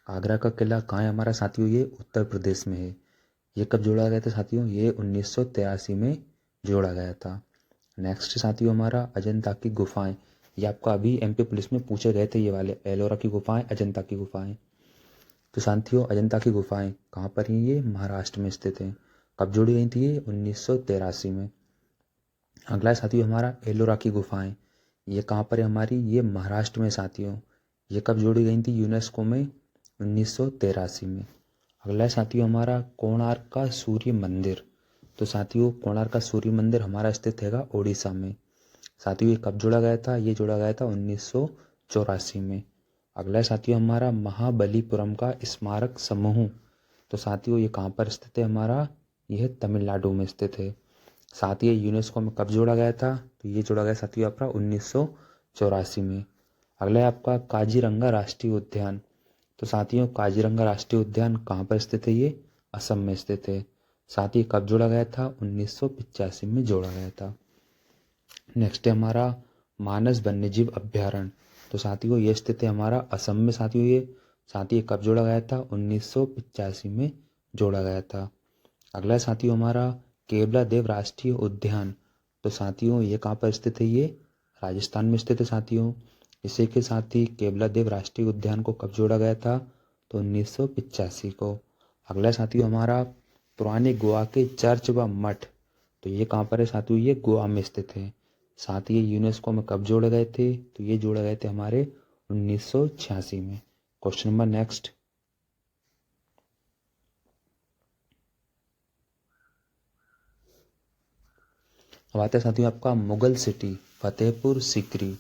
आगरा का किला कहाँ है हमारा साथियों, ये उत्तर प्रदेश में है। ये कब जोड़ा गया था साथियों, ये 1983 में जोड़ा गया था। नेक्स्ट साथियों हमारा अजंता की गुफाएं। ये आपका अभी एमपी पुलिस में पूछे गए थे, ये वाले एलोरा की गुफाएं, अजंता की गुफाएं। तो साथियों अजंता की गुफाएं कहाँ पर हैं, ये महाराष्ट्र में स्थित हैं। कब जोड़ी गई थी, ये 1983 में। अगला है साथियों हमारा एलोरा की गुफाएं। ये कहाँ पर है हमारी, ये महाराष्ट्र में साथियों। ये कब जोड़ी गई थी यूनेस्को में, 1983 में। अगला है साथियों हमारा कोणार्क का सूर्य मंदिर। तो साथियों कोणार्क का सूर्य मंदिर हमारा स्थित हैगा ओडिशा में। साथियों ये कब जोड़ा गया था, ये जोड़ा गया था 1984 में। अगला है साथियों हमारा महाबलीपुरम का स्मारक समूह। तो साथियों ये कहाँ पर स्थित है हमारा, यह तमिलनाडु में स्थित है। साथ ही यूनेस्को में कब जोड़ा गया था, तो ये जोड़ा गया साथियों आपका 1984 में। अगला है आपका काजीरंगा राष्ट्रीय उद्यान। तो साथियों काजीरंगा राष्ट्रीय उद्यान कहाँ पर स्थित है, ये असम में स्थित है। साथ ही कब जोड़ा गया था, 1985 में जोड़ा गया था। नेक्स्ट है हमारा मानस वन्यजीव अभ्यारण्य। तो साथियों ये स्थित है हमारा असम में साथियों ये। साथ ही कब जोड़ा गया था, 1985 में जोड़ा गया था। अगला है साथियों हमारा केवला देव राष्ट्रीय उद्यान। तो साथियों ये कहाँ पर स्थित है, ये राजस्थान में स्थित है साथियों। इसी के साथ ही केवला देव राष्ट्रीय उद्यान को कब जोड़ा गया था, तो 1985 को। अगला है साथियों हमारा पुराने गोवा के चर्च व मठ। तो ये कहाँ पर है साथियों, ये गोवा में स्थित है। साथ ही यूनेस्को में कब जोड़े गए थे, तो ये जोड़े गए थे हमारे 1986 में। Question number next. अब आते हैं साथियों आपका मुगल सिटी फतेहपुर सीकरी।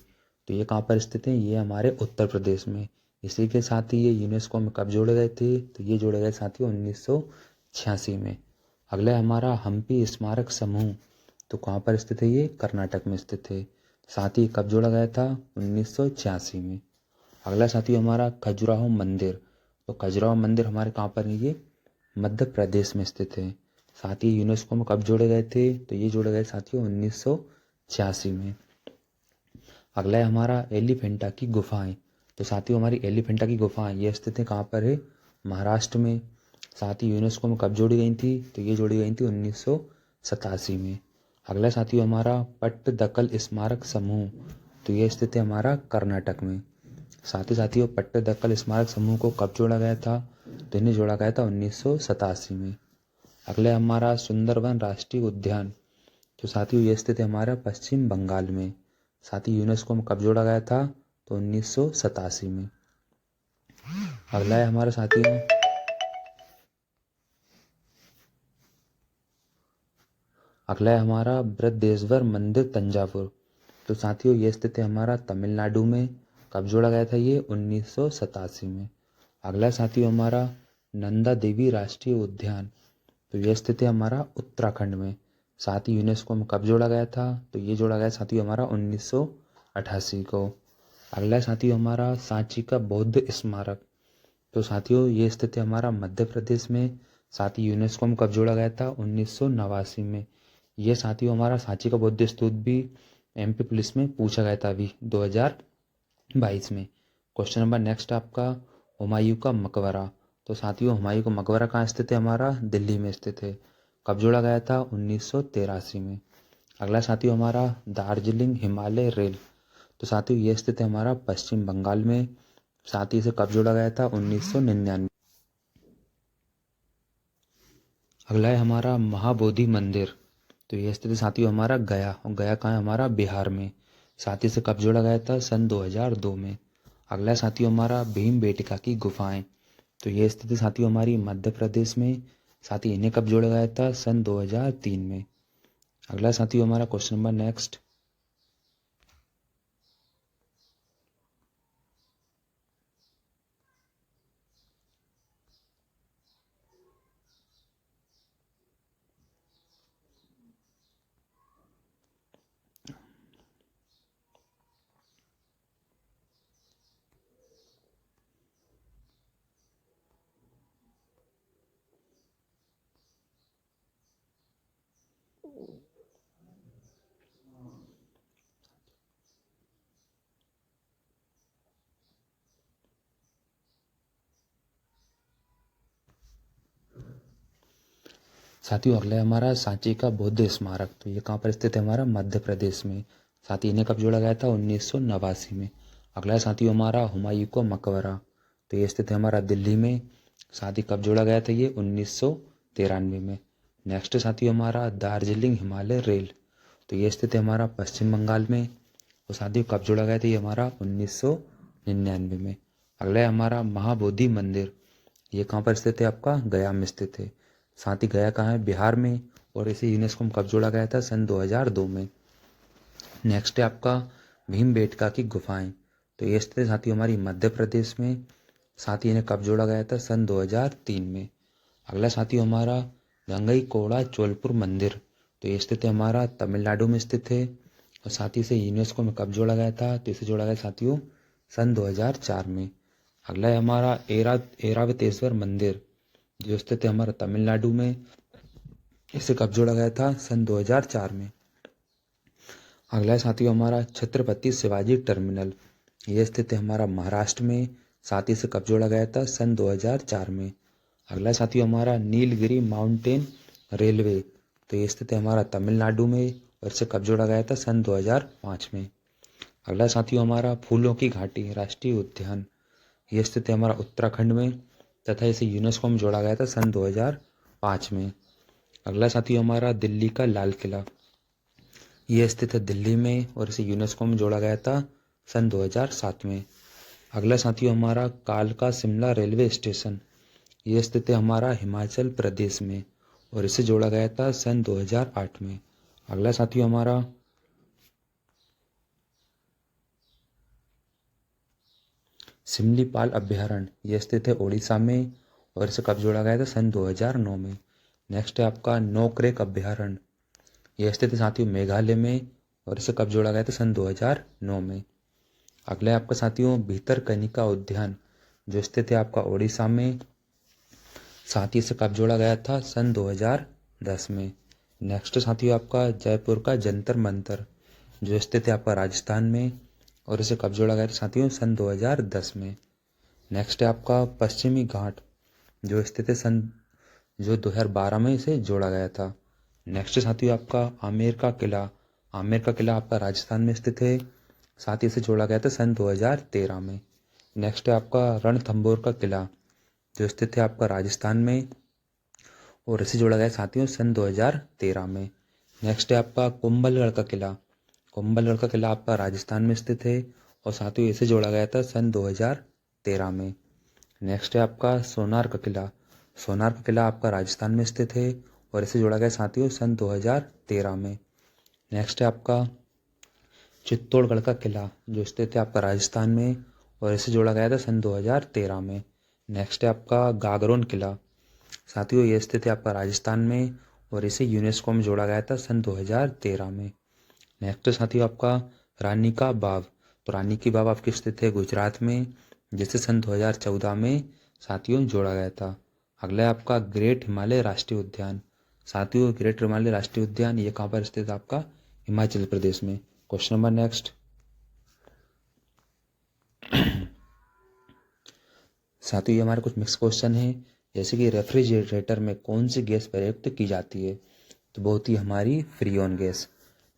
तो ये कहाँ पर स्थित है, ये हमारे उत्तर प्रदेश में। इसी के साथ ही ये यूनेस्को में कब जोड़े गए थे, तो ये जोड़े गए साथियों 1986 में। अगला है हमारा हम्पी स्मारक समूह। तो कहाँ पर स्थित है, ये कर्नाटक में स्थित है। साथ ही कब जोड़ा गया था, 1986 में। अगला साथियों हमारा खजुराहो मंदिर। तो खजुराहो मंदिर हमारे कहाँ पर है, ये मध्य प्रदेश में स्थित है। साथ ही यूनेस्को में कब जोड़े गए थे, तो ये जोड़े गए साथियों 1986 में। अगला है हमारा एलिफेंटा की गुफाएं। तो साथियों हमारी एलिफेंटा की गुफाएं ये स्थित है कहाँ पर है, महाराष्ट्र में। साथ ही यूनेस्को में कब जोड़ी गई थी, तो ये जोड़ी गई थी 1987 में। अगला साथियों हमारा पट्टदकल स्मारक समूह। तो ये स्थित है हमारा कर्नाटक में। साथ ही साथियों पट्टदकल स्मारक समूह को कब जोड़ा गया था, तो इन्हें जोड़ा गया था 1987 में। अगला हमारा सुंदरवन राष्ट्रीय उद्यान। तो साथियों ये स्थित है हमारा पश्चिम बंगाल में। साथ ही यूनेस्को में कब जोड़ा गया था, तो 1987 में। अगला है हमारा साथियों बृहदेश्वर मंदिर तंजावुर। तो साथियों ये स्थित है हमारा तमिलनाडु में। कब जोड़ा गया था ये, 1987 में। अगला साथियों हमारा नंदा देवी राष्ट्रीय उद्यान। तो ये स्थित है हमारा उत्तराखंड में। साथ ही यूनेस्को में कब जोड़ा गया था, तो ये जोड़ा गया साथियों हमारा 1988 को। अगला साथियों हमारा सांची का बौद्ध स्मारक। तो साथियों ये स्थित है हमारा मध्य प्रदेश में। साथ ही यूनेस्को में कब जोड़ा गया था, 1989 में। ये साथियों हमारा सांची का बौद्ध स्तूप भी एमपी पुलिस में पूछा गया था अभी 2022 में। क्वेश्चन नंबर नेक्स्ट आपका हुमायूं का मकबरा। तो साथियों हुमायूं का मकबरा कहाँ स्थित है, हमारा दिल्ली में स्थित है। कब जोड़ा गया था, 1983 में। अगला साथियों हमारा दार्जिलिंग हिमालय रेल। तो साथियों ये स्थित है हमारा पश्चिम बंगाल में। साथ ही इसे कब जोड़ा गया था, 1999। अगला है हमारा महाबोधि मंदिर। तो ये स्थित है साथियों हमारा गया, और गया कहाँ है, हमारा बिहार में। साथ ही से कब जोड़ा गया था, सन 2002 में। अगला है साथियों हमारा भीम बेटिका की गुफाएं। तो ये स्थित है साथियों हमारी मध्य प्रदेश में। साथ ही इन्हें कब जोड़ा गया था, सन 2003 में। अगला साथियों हमारा क्वेश्चन नंबर नेक्स्ट साथियों अगला है हमारा सांची का बौद्ध स्मारक। तो ये कहाँ पर स्थित है, हमारा मध्य प्रदेश में। साथ ही इन्हें कब जोड़ा गया था, 1989 में। अगला है साथियों हमारा हुमायूं का मकबरा। तो ये स्थित है हमारा दिल्ली में। साथ ही कब जोड़ा गया था ये, 1993 में। नेक्स्ट साथियों हमारा दार्जिलिंग हिमालय रेल। तो ये स्थित है हमारा पश्चिम बंगाल में। और साथियों कब जोड़ा गया था ये, हमारा 1999 में। अगला है हमारा महाबोधि मंदिर। ये कहाँ पर स्थित है, आपका गया में स्थित है। साथ ही गया कहाँ है, बिहार में। और इसे यूनेस्को में कब जोड़ा गया था, सन 2002 में। नेक्स्ट है आपका भीमबेटका की गुफाएं। तो ये स्थित है साथियों हमारी मध्य प्रदेश में। साथ ही इन्हें कब जोड़ा गया था, सन 2003 में। अगला साथियों हमारा गंगई कोड़ा चोलपुर मंदिर। तो ये स्थित है हमारा तमिलनाडु में स्थित है। और साथ ही इसे यूनेस्को में कब जोड़ा गया था, तो इसे जोड़ा गया साथियों सन 2004 में। अगला है हमारा ऐरावतेश्वर मंदिर, जो स्थित है हमारा तमिलनाडु में। इसे कब जोड़ा गया था, सन 2004 में। अगला है साथियों हमारा छत्रपति शिवाजी टर्मिनल। यह स्थित है हमारा महाराष्ट्र में। साथ ही इसे कब जोड़ा गया था, सन 2004 में। अगला साथियों हमारा नीलगिरी माउंटेन रेलवे। तो ये स्थित है हमारा तमिलनाडु में। और इसे कब जोड़ा गया था, सन 2005 में। अगला साथियों हमारा फूलों की घाटी राष्ट्रीय उद्यान। ये स्थित है हमारा उत्तराखंड में। तथा इसे यूनेस्को में जोड़ा गया था सन 2005 में। अगला साथियों हमारा दिल्ली का लाल किला। यह स्थित है दिल्ली में। और इसे यूनेस्को में जोड़ा गया था सन 2007 में। अगला साथियों हमारा कालका शिमला रेलवे स्टेशन। यह स्थित है हमारा हिमाचल प्रदेश में। और इसे जोड़ा गया था सन 2008 में। अगला साथियों हमारा सिमलीपाल अभ्यारण्य। यह स्थित है उड़ीसा में। और इसे कब जोड़ा गया था, सन 2009 में। नेक्स्ट है आपका नोक्रेक अभ्यारण्य। यह स्थित है साथियों मेघालय में। और इसे कब जोड़ा गया था, सन 2009 में। अगला है आपका साथियों भितरकनिका उद्यान, जो स्थित है आपका उड़ीसा में। साथ ही इसे कब जोड़ा गया था, सन 2010 में। नेक्स्ट साथियों आपका जयपुर का जंतर मंतर, जो स्थित है आपका राजस्थान में। और इसे कब जोड़ा गया था साथियों, सन 2010 में। नेक्स्ट है आपका पश्चिमी घाट, जो स्थित है जो 2012 में इसे जोड़ा गया था। नेक्स्ट साथियों आपका आमेर का किला। आमेर का किला आपका राजस्थान में स्थित है। साथ ही इसे जोड़ा गया था सन 2013 में। नेक्स्ट है आपका रणथंभौर का किला, जो स्थित है आपका राजस्थान में। और इसे जोड़ा गया साथियों सन 2013 में। नेक्स्ट है आपका कुंभलगढ़ का किला, कुंभलगढ़ का किला आपका राजस्थान में स्थित है और साथियों इसे जोड़ा गया था सन 2013 में। नेक्स्ट है आपका सोनार का किला। सोनार का किला आपका राजस्थान में स्थित है और इसे जोड़ा गया साथियों सन 2013 में। नेक्स्ट है आपका चित्तौड़गढ़ का किला जो स्थित है आपका राजस्थान में और इसे जोड़ा गया था सन 2013 में। नेक्स्ट है आपका गागरोन किला। साथियों ये स्थित है आपका राजस्थान में और इसे यूनेस्को में जोड़ा गया था सन 2013 में। नेक्स्ट साथियों आपका रानी का बाव। तो रानी की बाव आपकी स्थित है गुजरात में, जिसे सन 2014 में साथियों जोड़ा गया था। अगला है आपका ग्रेट हिमालय राष्ट्रीय उद्यान। साथियों ग्रेट हिमालय राष्ट्रीय उद्यान ये कहाँ पर स्थित है आपका हिमाचल प्रदेश में। Question number next. साथियों ये हमारे कुछ मिक्स क्वेश्चन है, जैसे कि रेफ्रिजरेटर में कौन सी गैस प्रयुक्त की जाती है, तो बहुत ही हमारी फ्रीऑन गैस।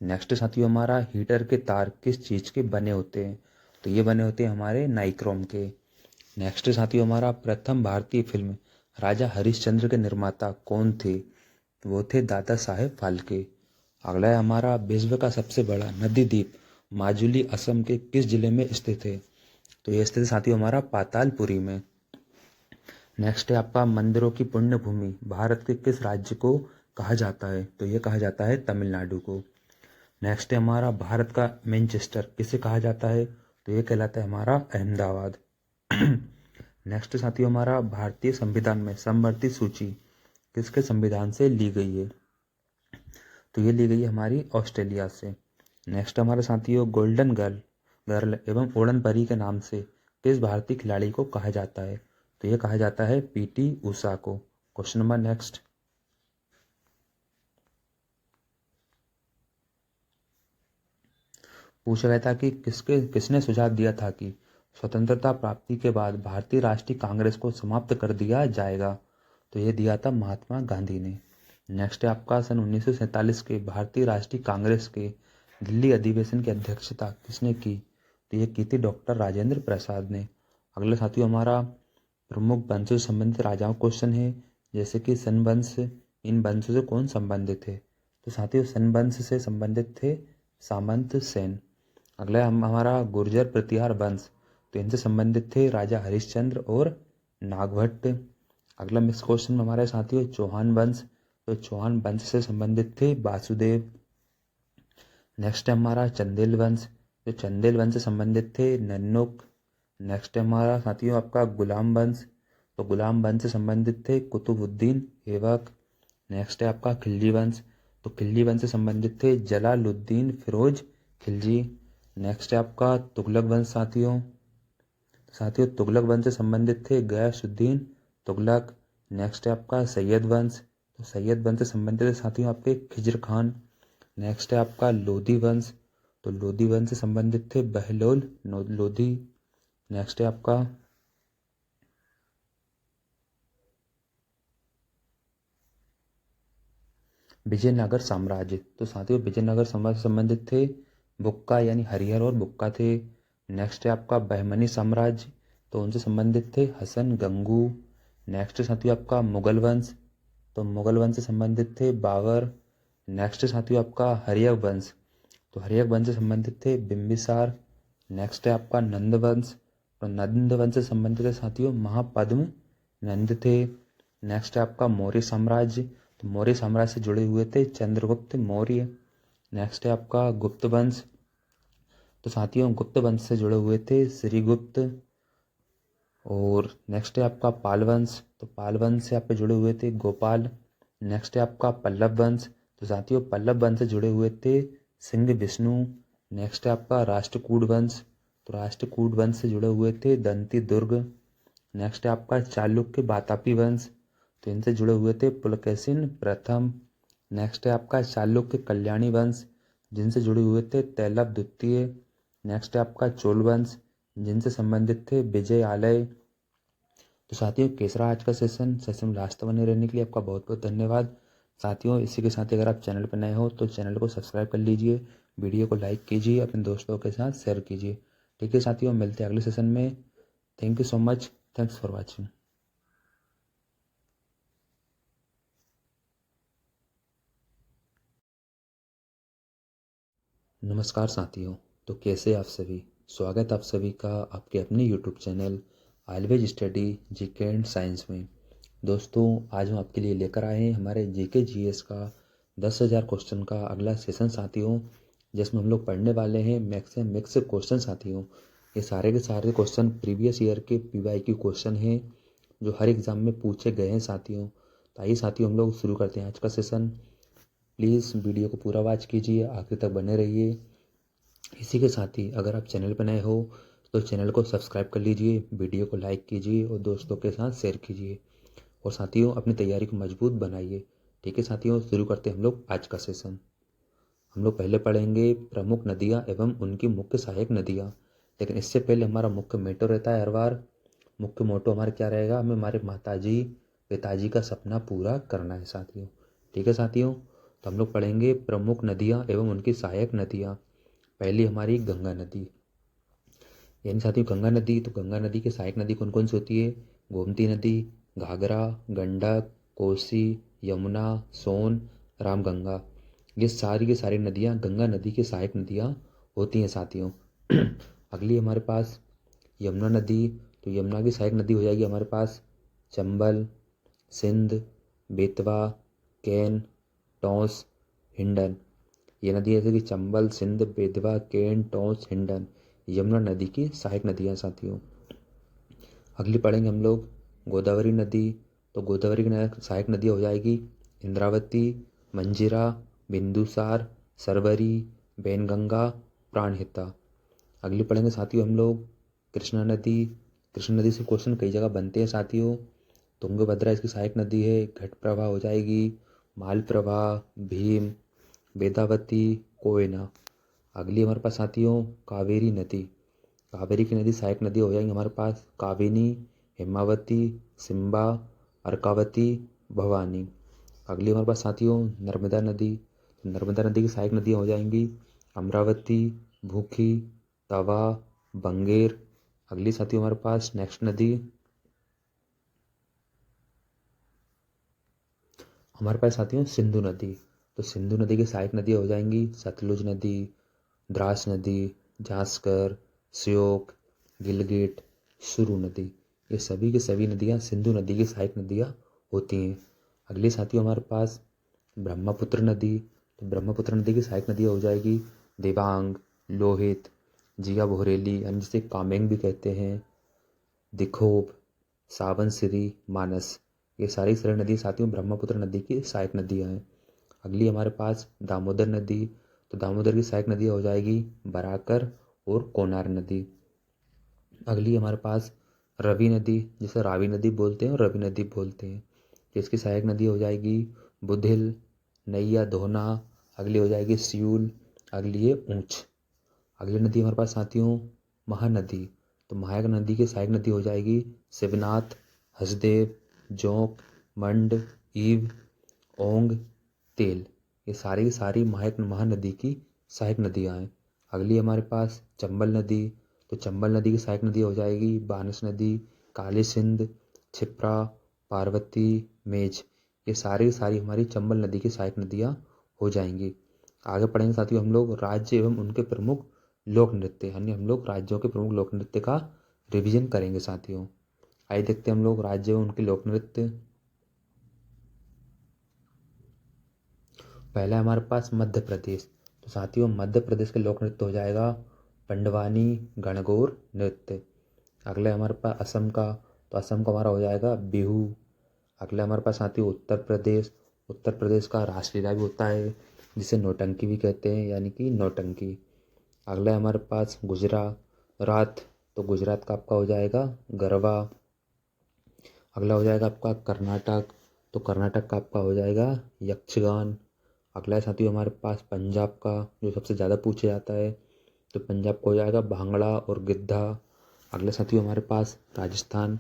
नेक्स्ट साथियों हमारा हीटर के तार किस चीज़ के बने होते हैं, तो ये बने होते हैं हमारे नाइक्रोम के। नेक्स्ट साथियों हमारा प्रथम भारतीय फिल्म राजा हरिश्चंद्र के निर्माता कौन थे, तो वो थे दादा साहेब फाल्के। अगला है हमारा विश्व का सबसे बड़ा नदी द्वीप माजुली असम के किस जिले में स्थित है, तो ये स्थित साथियों हमारा पातालपुरी में। नेक्स्ट है आपका मंदिरों की पुण्य भूमि भारत के किस राज्य को कहा जाता है, तो ये कहा जाता है तमिलनाडु को। नेक्स्ट है हमारा भारत का मैनचेस्टर किसे कहा जाता है, तो ये कहलाता है हमारा अहमदाबाद। नेक्स्ट साथियों हमारा भारतीय संविधान में समवर्ती सूची किसके संविधान से ली गई है, तो ये ली गई है हमारी ऑस्ट्रेलिया से। नेक्स्ट हमारे साथियों गोल्डन गर्ल गर्ल एवं उड़न परी के नाम से किस भारतीय खिलाड़ी को कहा जाता है, तो ये कहा जाता है पीटी उषा को। Question number next. पूछा गया था कि किसने सुझाव दिया था कि स्वतंत्रता प्राप्ति के बाद भारतीय राष्ट्रीय कांग्रेस को समाप्त कर दिया जाएगा, तो ये दिया था महात्मा गांधी ने। नेक्स्ट है आपका सन 1947 के भारतीय राष्ट्रीय कांग्रेस के दिल्ली अधिवेशन की अध्यक्षता किसने की, तो ये की थी डॉक्टर राजेंद्र प्रसाद ने। अगले साथियों हमारा प्रमुख वंशों से संबंधित राजाओं क्वेश्चन है, जैसे कि सन वंश, इन वंशों से कौन संबंधित है, तो साथियों सन वंश से संबंधित थे सामंत सेन। अगला हमारा गुर्जर प्रतिहार वंश, तो इनसे संबंधित थे राजा हरिश्चंद्र और नागभट्ट। अगला मिक्स क्वेश्चन में हमारे साथियों चौहान वंश, तो चौहान वंश से संबंधित थे वासुदेव। नेक्स्ट है हमारा चंदेल वंश, जो चंदेल वंश से संबंधित थे नन्नुक। नेक्स्ट है हमारा साथियों आपका गुलाम वंश, तो गुलाम वंश से संबंधित थे कुतुबुद्दीन ऐबक। नेक्स्ट है आपका खिलजी वंश, तो खिलजी वंश से संबंधित थे जलालुद्दीन फिरोज खिलजी। नेक्स्ट है आपका तुगलक वंश साथियों तुगलक वंश से संबंधित थे गयासुद्दीन तुगलक। नेक्स्ट है आपका सैयद वंश, तो सैयद वंश से संबंधित है साथियों आपके खिज्र खान। नेक्स्ट है आपका लोधी वंश, तो लोधी वंश से संबंधित थे बहलोल लोधी। नेक्स्ट है आपका विजयनगर साम्राज्य, तो साथियों विजयनगर साम्राज्य से संबंधित थे बुक्का यानी हरिहर और बुक्का थे। नेक्स्ट है आपका बहमनी साम्राज्य, तो उनसे संबंधित थे हसन गंगू। नेक्स्ट साथियों आपका मुगल वंश, तो मुगल वंश से संबंधित थे बाबर। नेक्स्ट साथियों आपका हर्यक वंश, तो हर्यक वंश से संबंधित थे बिंबिसार। नेक्स्ट है आपका नंद वंश, तो नंद वंश से संबंधित है साथियों महापद्म नंद थे। नेक्स्ट है आपका मौर्य साम्राज्य, तो मौर्य साम्राज्य से जुड़े हुए थे चंद्रगुप्त मौर्य। नेक्स्ट है आपका गुप्त वंश, तो साथियों गुप्त वंश से जुड़े हुए थे श्रीगुप्त। और नेक्स्ट है आपका पाल वंश, तो पाल वंश से आपके जुड़े हुए थे गोपाल। नेक्स्ट है आपका पल्लव वंश, तो साथियों पल्लव वंश से जुड़े हुए थे सिंह विष्णु। नेक्स्ट है आपका राष्ट्रकूट वंश, तो राष्ट्रकूट वंश से जुड़े हुए थे दंती दुर्ग। नेक्स्ट है आपका चालुक्य वातापी वंश, तो इनसे जुड़े हुए थे पुलकेशिन प्रथम। नेक्स्ट है आपका चालुक्य कल्याणी वंश, जिनसे जुड़े हुए थे तैलप द्वितीय। नेक्स्ट है आपका चोल वंश, जिनसे संबंधित थे विजय आलय। तो साथियों कैसा आज का सेशन लास्ट तक बने रहने के लिए आपका बहुत बहुत धन्यवाद। साथियों इसी के साथ अगर आप चैनल पर नए हो तो चैनल को सब्सक्राइब कर लीजिए, वीडियो को लाइक कीजिए, अपने दोस्तों के साथ शेयर कीजिए। ठीक है साथियों, मिलते हैं अगले सेशन में। Thank you so much, thanks for watching. नमस्कार साथियों। तो कैसे आप सभी। स्वागत आप सभी का आपके अपने YouTube channel always study GK and science में। दोस्तों, आज हम आपके लिए लेकर आए हैं हमारे जीके जीएस का 10,000 क्वेश्चन का अगला सेशन साथियों, जिसमें हम लोग पढ़ने वाले हैं मैक्स एंड मिक्स क्वेश्चन साथियों। ये सारे के सारे क्वेश्चन प्रीवियस ईयर के पीवाईक्यू क्वेश्चन हैं जो हर एग्ज़ाम में पूछे गए हैं साथियों। तो आइए साथियों, हम लोग शुरू करते हैं आज का सेशन। प्लीज़ वीडियो को पूरा वॉच कीजिए, आखिर तक बने रहिए। इसी के साथ ही अगर आप चैनल पर नए हो तो चैनल को सब्सक्राइब कर लीजिए, वीडियो को लाइक कीजिए और दोस्तों के साथ शेयर कीजिए। और साथियों, अपनी तैयारी को मजबूत बनाइए। ठीक है साथियों, शुरू करते हैं हम लोग आज का सेशन। हम लोग पहले पढ़ेंगे प्रमुख नदियाँ एवं उनकी मुख्य सहायक नदियाँ। लेकिन इससे पहले हमारा मुख्य मोटो रहता है हर बार। मुख्य मोटो हमारा क्या रहेगा? हमें हमारे माताजी पिताजी का सपना पूरा करना है साथियों। ठीक है साथियों, तो हम लोग पढ़ेंगे प्रमुख नदियाँ एवं उनकी सहायक नदियाँ। पहली हमारी गंगा नदी, यानी साथियों गंगा नदी। तो गंगा नदी की सहायक नदी कौन कौन सी होती है? गोमती नदी, घाघरा, गंडक, कोसी, यमुना, सोन, रामगंगा। ये सारी की सारी नदियाँ गंगा नदी की सहायक नदियाँ होती हैं साथियों। अगली हमारे पास यमुना नदी। तो यमुना की सहायक नदी हो जाएगी हमारे पास चंबल, सिंध, बेतवा, कैन, टोंस, हिंडन। ये नदी जैसे कि चंबल, सिंध, बेतवा, केन, टोंस, हिंडन यमुना नदी की सहायक नदियाँ साथियों। अगली पढ़ेंगे हम लोग गोदावरी नदी। तो गोदावरी की सहायक नदी हो जाएगी इंद्रावती, मंजिरा, बिंदुसार, सरवरी, बैनगंगा, प्राणहिता। अगली पढ़ेंगे साथियों हम लोग कृष्णा नदी। कृष्णा नदी से क्वेश्चन कई जगह बनते हैं साथियों। तुंगभद्रा इसकी सहायक नदी है। घटप्रभा हो जाएगी, मालप्रभा, भीम, वेदावती, कोयना। अगली हमारे पास साथियों कावेरी नदी। कावेरी की नदी सहायक नदी हो जाएंगी हमारे पास काबिनी, हेमावती, सिम्बा, अर्कावती, भवानी। अगली हमारे पास साथियों नर्मदा नदी। नर्मदा नदी की सहायक नदियाँ हो जाएंगी अमरावती, भूखी, तवा, बंगेर। अगली साथियों हमारे पास नेक्स्ट नदी हमारे पास साथियों सिंधु नदी। तो सिंधु नदी की सहायक नदी हो जाएंगी सतलुज नदी, द्रास नदी, जास्कर, श्योक, गिलगिट, सुरु नदी। ये सभी की सभी नदियाँ सिंधु नदी की सहायक नदियाँ होती हैं। अगली साथियों हमारे पास ब्रह्मपुत्र नदी। तो ब्रह्मपुत्र नदी की सहायक नदी हो जाएगी देवांग, लोहित, जिया भोरेली यानी जिसे कामेंग भी कहते हैं, दिखोब, सावनसिरी, मानस। ये सारी सारी नदी साथियों ब्रह्मपुत्र नदी की सहायक नदियाँ हैं। अगली हमारे पास दामोदर नदी। तो दामोदर की सहायक नदी हो जाएगी बराकर और कोनार नदी। अगली हमारे पास रवि नदी, जिसे रावी नदी बोलते हैं और रवि नदी बोलते हैं। जिसकी सहायक नदी हो जाएगी बुधिल, नैया धोना। अगली हो जाएगी सियूल। अगली है ऊंच। अगली नदी हमारे पास साथियों महानदी। तो महायक नदी की सहायक नदी हो जाएगी शिवनाथ, हसदेव, जोंक, मंड, ईव, ओंग, तेल। ये सारी की सारी महानदी की सहायक नदियाँ हैं। अगली हमारे पास चंबल नदी। तो चंबल नदी की सहायक नदी हो जाएगी बानस नदी, काली सिंध, छिप्रा, पार्वती, मेज। ये सारी की सारी हमारी चंबल नदी की सहायक नदियाँ हो जाएंगी। आगे पढ़ेंगे साथियों हम लोग राज्य एवं उनके प्रमुख लोक नृत्य, यानी हम लोग राज्यों के प्रमुख लोक नृत्य का रिवीजन करेंगे साथियों। आइए देखते हैं हम लोग राज्य एवं उनके लोक नृत्य। पहला है हमारे पास मध्य प्रदेश। तो साथियों मध्य प्रदेश के लोक नृत्य हो जाएगा पंडवानी, गणगौर नृत्य। अगला है हमारे पास असम का। तो असम का हमारा हो जाएगा बिहू। अगला हमारे पास साथियों उत्तर प्रदेश। उत्तर प्रदेश का रासलीला भी होता है, जिसे नौटंकी भी कहते हैं, यानी कि नौटंकी। अगला है हमारे पास गुजरात। तो गुजरात का आपका हो जाएगा गरबा। अगला हो जाएगा आपका कर्नाटक। तो कर्नाटक का आपका हो जाएगा यक्षगान। अगला है साथियों हमारे पास पंजाब का, जो सबसे ज़्यादा पूछा जाता है। तो पंजाब का हो जाएगा भांगड़ा और गिद्धा। अगले साथियों हमारे पास राजस्थान।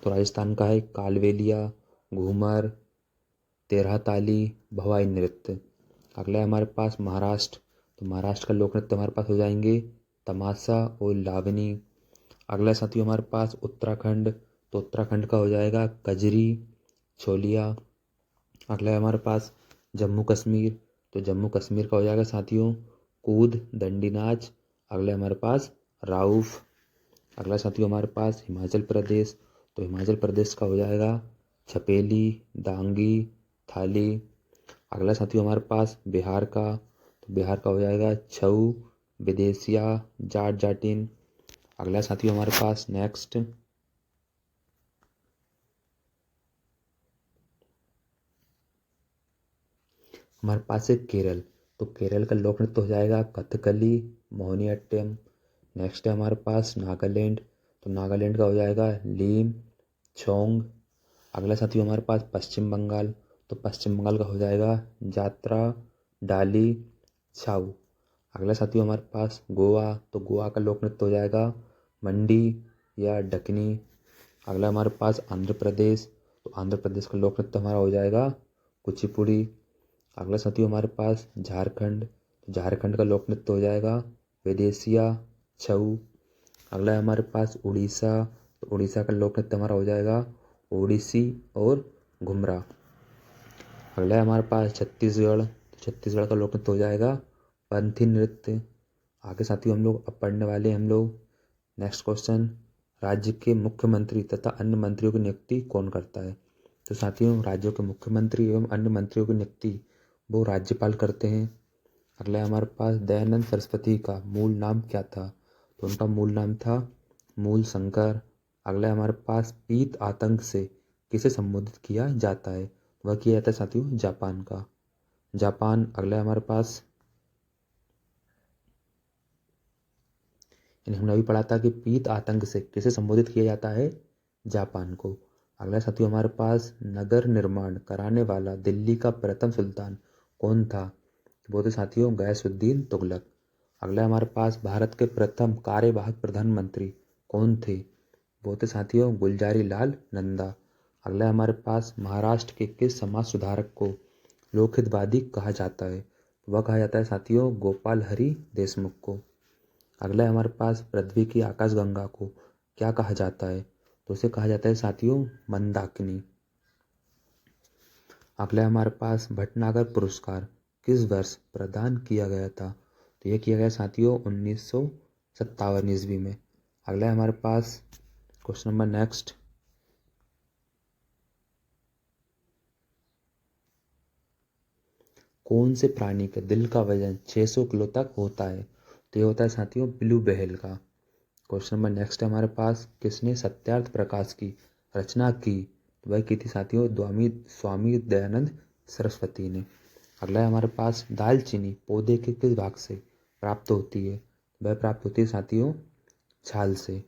तो राजस्थान का है कालबेलिया, घूमर, तेरह ताली, भवाई नृत्य। अगला है हमारे पास महाराष्ट्र। तो महाराष्ट्र का लोक नृत्य हमारे पास हो जाएंगे तमाशा और लावनी। अगला है साथियों हमारे पास उत्तराखंड। तो उत्तराखंड का हो जाएगा कजरी, छोलिया। अगला है हमारे पास जम्मू कश्मीर। तो जम्मू कश्मीर का हो जाएगा साथियों कूद, दंडी नाच। अगला हमारे पास राउफ। अगला साथियों हमारे पास हिमाचल प्रदेश, तो हिमाचल प्रदेश का हो जाएगा छपेली, डांगी, थाली। अगला साथियों हमारे पास बिहार का, तो बिहार का हो जाएगा छऊ, विदेशिया, जाट जाटिन। अगला साथियों हमारे पास नेक्स्ट हमारे पास है केरल, तो केरल का लोक नृत्य हो जाएगा कथकली, मोहिनीअट्टम। नेक्स्ट है हमारे पास नागालैंड, तो नागालैंड का हो जाएगा लीम, छोंग। अगला साथियों हमारे पास पश्चिम बंगाल, तो पश्चिम बंगाल का हो जाएगा जात्रा, डाली, छाऊ। अगला साथियों हमारे पास गोवा, तो गोवा का लोक नृत्य हो जाएगा मंडी या डकनी। अगला हमारे पास आंध्र प्रदेश, तो आंध्र प्रदेश का लोक नृत्य हमारा हो जाएगा कुचिपुड़ी। अगला साथियों हमारे पास झारखंड, तो झारखंड का लोक नृत्य हो जाएगा विदेशिया, छऊ। अगला है हमारे पास उड़ीसा, तो उड़ीसा का लोक नृत्य हमारा हो जाएगा ओडिसी और घुमरा। अगला है हमारे पास छत्तीसगढ़, तो छत्तीसगढ़ का लोक नृत्य हो जाएगा पंथी नृत्य। आगे साथियों हम लोग अब पढ़ने वाले हम लोग नेक्स्ट क्वेश्चन, राज्य के मुख्यमंत्री तथा अन्य मंत्रियों की नियुक्ति कौन करता है। तो साथियों राज्यों के मुख्यमंत्री एवं अन्य मंत्रियों की नियुक्ति वो राज्यपाल करते हैं। अगला है हमारे पास दयानंद सरस्वती का मूल नाम क्या था, तो उनका मूल नाम था मूल शंकर। अगला है हमारे पास पीत आतंक से किसे संबोधित किया जाता है, वह किया जाता है साथियों जापान का, जापान। अगला है हमारे पास हमने अभी पढ़ा था कि पीत आतंक से किसे संबोधित किया जाता है, जापान को। अगला साथियों हमारे पास नगर निर्माण कराने वाला दिल्ली का प्रथम सुल्तान कौन था, वो थे साथियों गयासुद्दीन तुगलक। अगला हमारे पास भारत के प्रथम कार्यवाहक प्रधानमंत्री कौन थे, वो थे साथियों गुलजारी लाल नंदा। अगला हमारे पास महाराष्ट्र के किस समाज सुधारक को लोकहितवादी कहा जाता है, वह कहा जाता है साथियों गोपाल हरि देशमुख को। अगला है हमारे पास पृथ्वी की आकाशगंगा को क्या कहा जाता है, तो उसे कहा जाता है साथियों मंदाकिनी। अगला है हमारे पास भटनागर पुरस्कार किस वर्ष प्रदान किया गया था, तो यह किया गया साथियों 1957 ईस्वी में। अगला है हमारे पास क्वेश्चन नंबर नेक्स्ट, कौन से प्राणी के दिल का वजन 600 किलो तक होता है, तो ये होता है साथियों ब्लू व्हेल का। क्वेश्चन नंबर नेक्स्ट है हमारे पास, किसने सत्यार्थ प्रकाश की रचना की, तो वह की थी साथियों स्वामी दयानंद सरस्वती ने। अगला है हमारे पास दालचीनी पौधे के किस भाग से प्राप्त होती है, वह प्राप्त होती है साथियों छाल से।